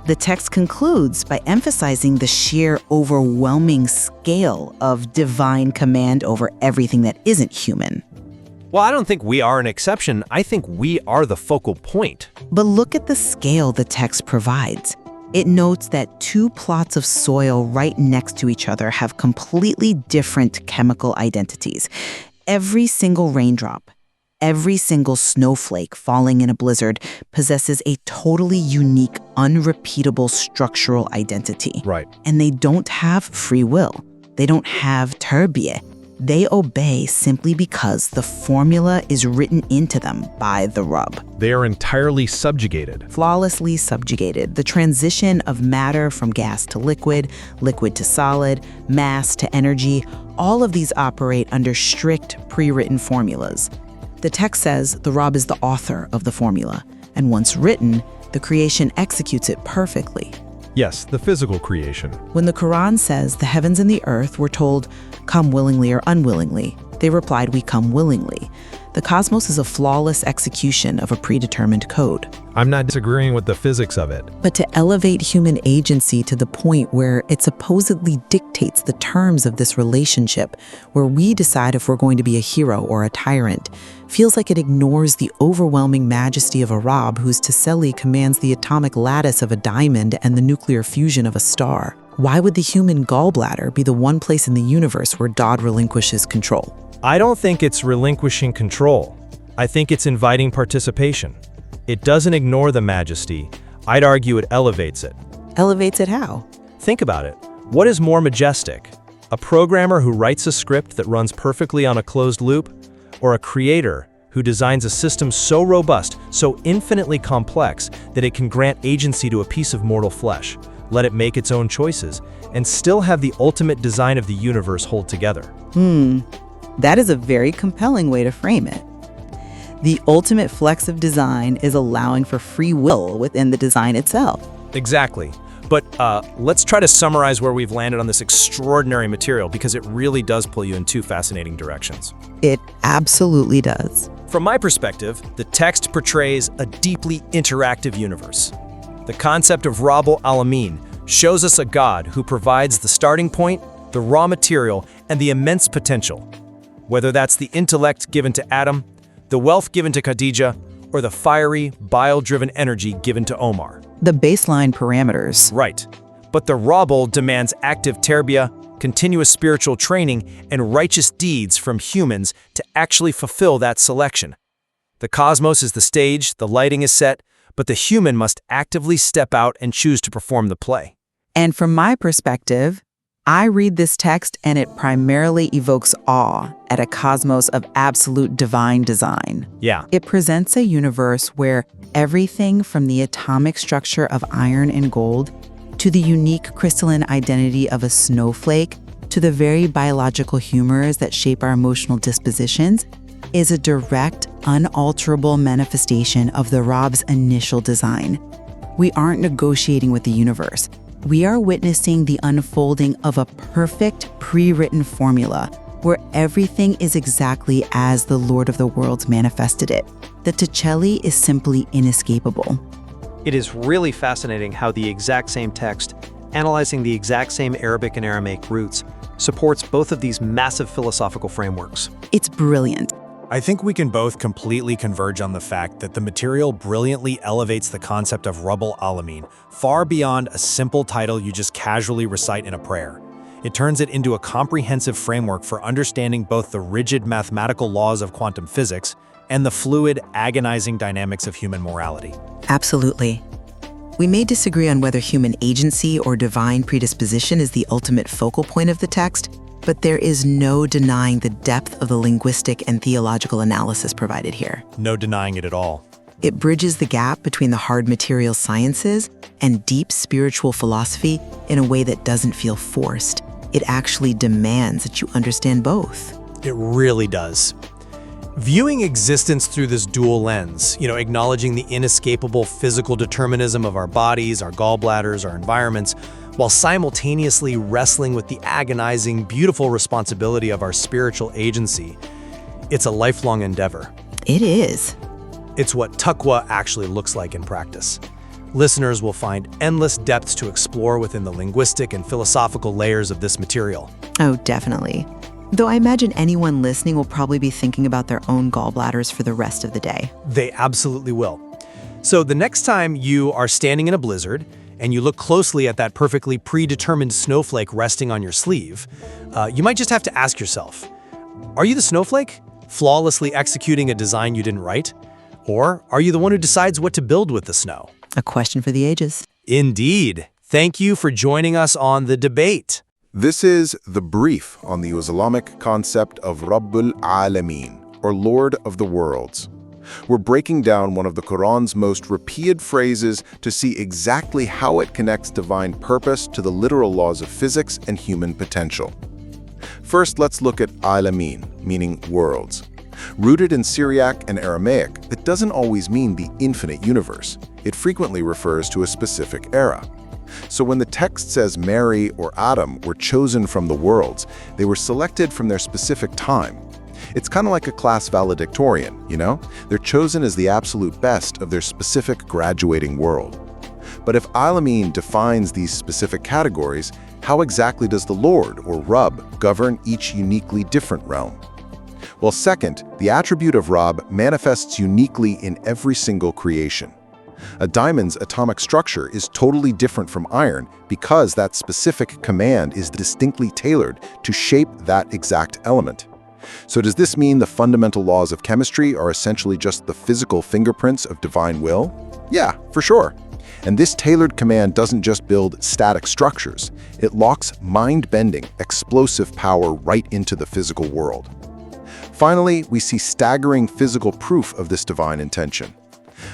O: The text concludes by emphasizing the sheer overwhelming scale of divine command over everything that isn't human.
P: Well, I don't think we are an exception. I think we are the focal point.
O: But look at the scale the text provides. It notes that 2 plots of soil right next to each other have completely different chemical identities. Every single raindrop, every single snowflake falling in a blizzard possesses a totally unique, unrepeatable structural identity.
P: Right.
O: And they don't have free will. They don't have tarbiyah. They obey simply because the formula is written into them by the Rabb.
C: They are entirely subjugated.
O: Flawlessly subjugated. The transition of matter from gas to liquid, liquid to solid, mass to energy, all of these operate under strict pre-written formulas. The text says the Rabb is the author of the formula, and once written, the creation executes it perfectly.
C: Yes, the physical creation.
O: When the Quran says the heavens and the earth were told, come willingly or unwillingly, they replied, we come willingly. The cosmos is a flawless execution of a predetermined code.
C: I'm not disagreeing with the physics of it.
O: But to elevate human agency to the point where it supposedly dictates the terms of this relationship, where we decide if we're going to be a hero or a tyrant, feels like it ignores the overwhelming majesty of a Rabb whose taselli commands the atomic lattice of a diamond and the nuclear fusion of a star. Why would the human gallbladder be the one place in the universe where God relinquishes control?
P: I don't think it's relinquishing control. I think it's inviting participation. It doesn't ignore the majesty. I'd argue it elevates it.
O: Elevates it how?
P: Think about it. What is more majestic? A programmer who writes a script that runs perfectly on a closed loop? Or a creator who designs a system so robust, so infinitely complex, that it can grant agency to a piece of mortal flesh, let it make its own choices, and still have the ultimate design of the universe hold together?
O: That is a very compelling way to frame it. The ultimate flex of design is allowing for free will within the design itself.
P: Exactly. But let's try to summarize where we've landed on this extraordinary material, because it really does pull you in 2 fascinating directions.
O: It absolutely does.
P: From my perspective, the text portrays a deeply interactive universe. The concept of Rabbul Âlemîn shows us a God who provides the starting point, the raw material, and the immense potential. Whether that's the intellect given to Adam, the wealth given to Khadija, or the fiery, bile-driven energy given to Omar.
O: The baseline parameters.
P: Right. But the Rabbul demands active tarbiyah, continuous spiritual training, and righteous deeds from humans to actually fulfill that selection. The cosmos is the stage, the lighting is set, but the human must actively step out and choose to perform the play.
O: And from my perspective, I read this text and it primarily evokes awe at a cosmos of absolute divine design.
P: Yeah.
O: It presents a universe where everything from the atomic structure of iron and gold to the unique crystalline identity of a snowflake to the very biological humors that shape our emotional dispositions is a direct, unalterable manifestation of the Rabb's initial design. We aren't negotiating with the universe. We are witnessing the unfolding of a perfect, pre-written formula where everything is exactly as the Lord of the Worlds manifested it. The Tecelli is simply inescapable.
P: It is really fascinating how the exact same text, analyzing the exact same Arabic and Aramaic roots, supports both of these massive philosophical frameworks.
O: It's brilliant.
F: I think we can both completely converge on the fact that the material brilliantly elevates the concept of Rabbül Âlemîn far beyond a simple title you just casually recite in a prayer. It turns it into a comprehensive framework for understanding both the rigid mathematical laws of quantum physics and the fluid, agonizing dynamics of human morality.
O: Absolutely. We may disagree on whether human agency or divine predisposition is the ultimate focal point of the text, but there is no denying the depth of the linguistic and theological analysis provided here.
F: No denying it at all.
O: It bridges the gap between the hard material sciences and deep spiritual philosophy in a way that doesn't feel forced. It actually demands that you understand both.
F: It really does. Viewing existence through this dual lens, acknowledging the inescapable physical determinism of our bodies, our gallbladders, our environments, while simultaneously wrestling with the agonizing, beautiful responsibility of our spiritual agency. It's a lifelong endeavor.
O: It is.
F: It's what taqwa actually looks like in practice. Listeners will find endless depths to explore within the linguistic and philosophical layers of this material.
O: Oh, definitely. Though I imagine anyone listening will probably be thinking about their own gallbladders for the rest of the day.
F: They absolutely will. So the next time you are standing in a blizzard and you look closely at that perfectly predetermined snowflake resting on your sleeve, you might just have to ask yourself, are you the snowflake, flawlessly executing a design you didn't write? Or are you the one who decides what to build with the snow?
O: A question for the ages.
F: Indeed. Thank you for joining us on The Debate.
R: This is the brief on the Islamic concept of Rabbül Âlemîn, or Lord of the Worlds. We're breaking down one of the Quran's most repeated phrases to see exactly how it connects divine purpose to the literal laws of physics and human potential. First, let's look at Alamin, meaning worlds. Rooted in Syriac and Aramaic, that doesn't always mean the infinite universe. It frequently refers to a specific era. So when the text says Mary or Adam were chosen from the worlds, they were selected from their specific time. It's kind of like a class valedictorian, They're chosen as the absolute best of their specific graduating world. But if Alamin defines these specific categories, how exactly does the Lord, or Rabb, govern each uniquely different realm? Well, second, the attribute of Rabb manifests uniquely in every single creation. A diamond's atomic structure is totally different from iron because that specific command is distinctly tailored to shape that exact element. So does this mean the fundamental laws of chemistry are essentially just the physical fingerprints of divine will? Yeah, for sure. And this tailored command doesn't just build static structures. It locks mind-bending, explosive power right into the physical world. Finally, we see staggering physical proof of this divine intention.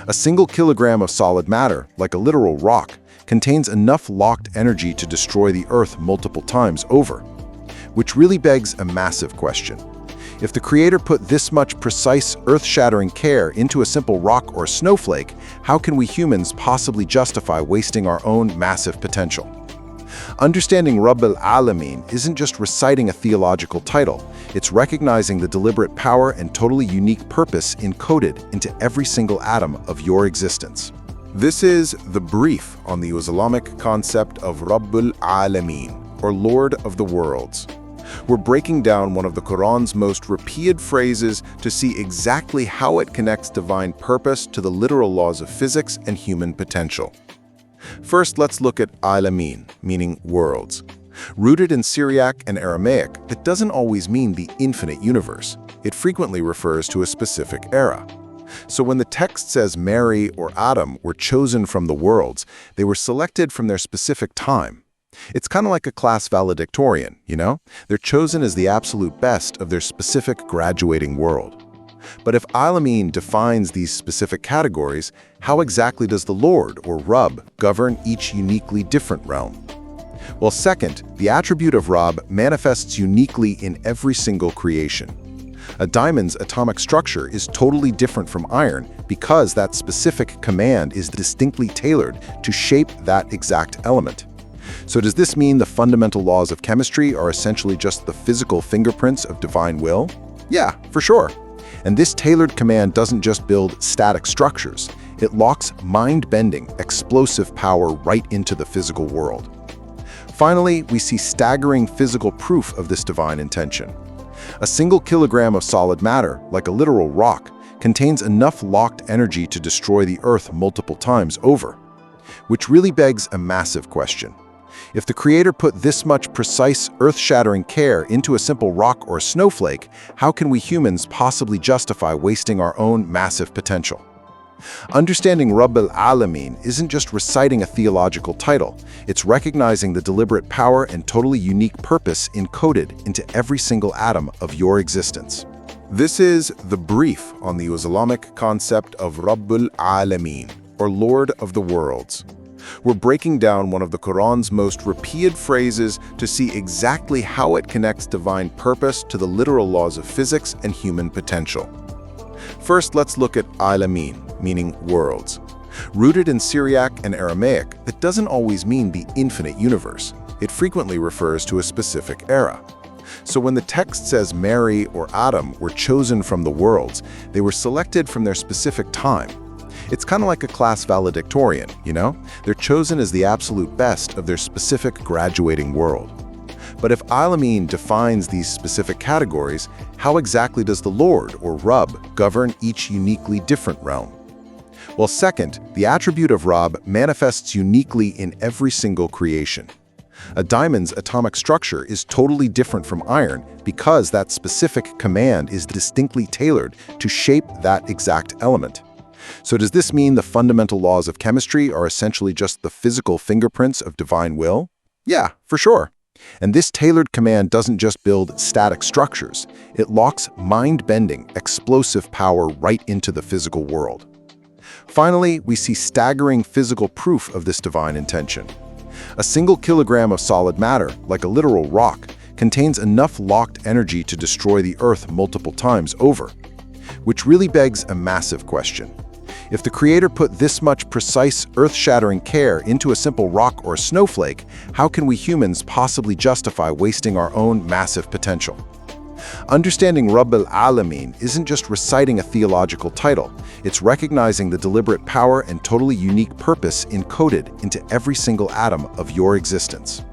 R: A single kilogram of solid matter, like a literal rock, contains enough locked energy to destroy the Earth multiple times over. Which really begs a massive question. If the Creator put this much precise, earth-shattering care into a simple rock or snowflake, how can we humans possibly justify wasting our own massive potential? Understanding Rabbül Âlemîn isn't just reciting a theological title, it's recognizing the deliberate power and totally unique purpose encoded into every single atom of your existence. This is the brief on the Islamic concept of Rabbül Âlemîn, or Lord of the Worlds. We're breaking down one of the Quran's most repeated phrases to see exactly how it connects divine purpose to the literal laws of physics and human potential. First, let's look at Alamin, meaning worlds. Rooted in Syriac and Aramaic, that doesn't always mean the infinite universe. It frequently refers to a specific era. So when the text says Mary or Adam were chosen from the worlds, they were selected from their specific time. It's kind of like a class valedictorian, you know? They're chosen as the absolute best of their specific graduating world. But if Alamin defines these specific categories, how exactly does the Lord, or Rabb, govern each uniquely different realm? Well, second, the attribute of Rabb manifests uniquely in every single creation. A diamond's atomic structure is totally different from iron because that specific command is distinctly tailored to shape that exact element. So does this mean the fundamental laws of chemistry are essentially just the physical fingerprints of divine will? Yeah, for sure. And this tailored command doesn't just build static structures, it locks mind-bending, explosive power right into the physical world. Finally, we see staggering physical proof of this divine intention. A single kilogram of solid matter, like a literal rock, contains enough locked energy to destroy the Earth multiple times over. Which really begs a massive question. If the Creator put this much precise, earth-shattering care into a simple rock or snowflake, how can we humans possibly justify wasting our own massive potential? Understanding Rabbül Âlemîn isn't just reciting a theological title, it's recognizing the deliberate power and totally unique purpose encoded into every single atom of your existence. This is the brief on the Islamic concept of Rabbül Âlemîn, or Lord of the Worlds. We're breaking down one of the Quran's most repeated phrases to see exactly how it connects divine purpose to the literal laws of physics and human potential. First, let's look at Alamin, meaning worlds. Rooted in Syriac and Aramaic, that doesn't always mean the infinite universe. It frequently refers to a specific era. So when the text says Mary or Adam were chosen from the worlds, they were selected from their specific time. It's kind of like a class valedictorian, you know? They're chosen as the absolute best of their specific graduating world. But if Alamin defines these specific categories, how exactly does the Lord, or Rabb, govern each uniquely different realm? Well, second, the attribute of Rabb manifests uniquely in every single creation. A diamond's atomic structure is totally different from iron because that specific command is distinctly tailored to shape that exact element. So does this mean the fundamental laws of chemistry are essentially just the physical fingerprints of divine will? Yeah, for sure. And this tailored command doesn't just build static structures, it locks mind-bending, explosive power right into the physical world. Finally, we see staggering physical proof of this divine intention. A single kilogram of solid matter, like a literal rock, contains enough locked energy to destroy the Earth multiple times over. Which really begs a massive question. If the Creator put this much precise, earth-shattering care into a simple rock or snowflake, how can we humans possibly justify wasting our own massive potential? Understanding Rabbül Âlemîn isn't just reciting a theological title, it's recognizing the deliberate power and totally unique purpose encoded into every single atom of your existence.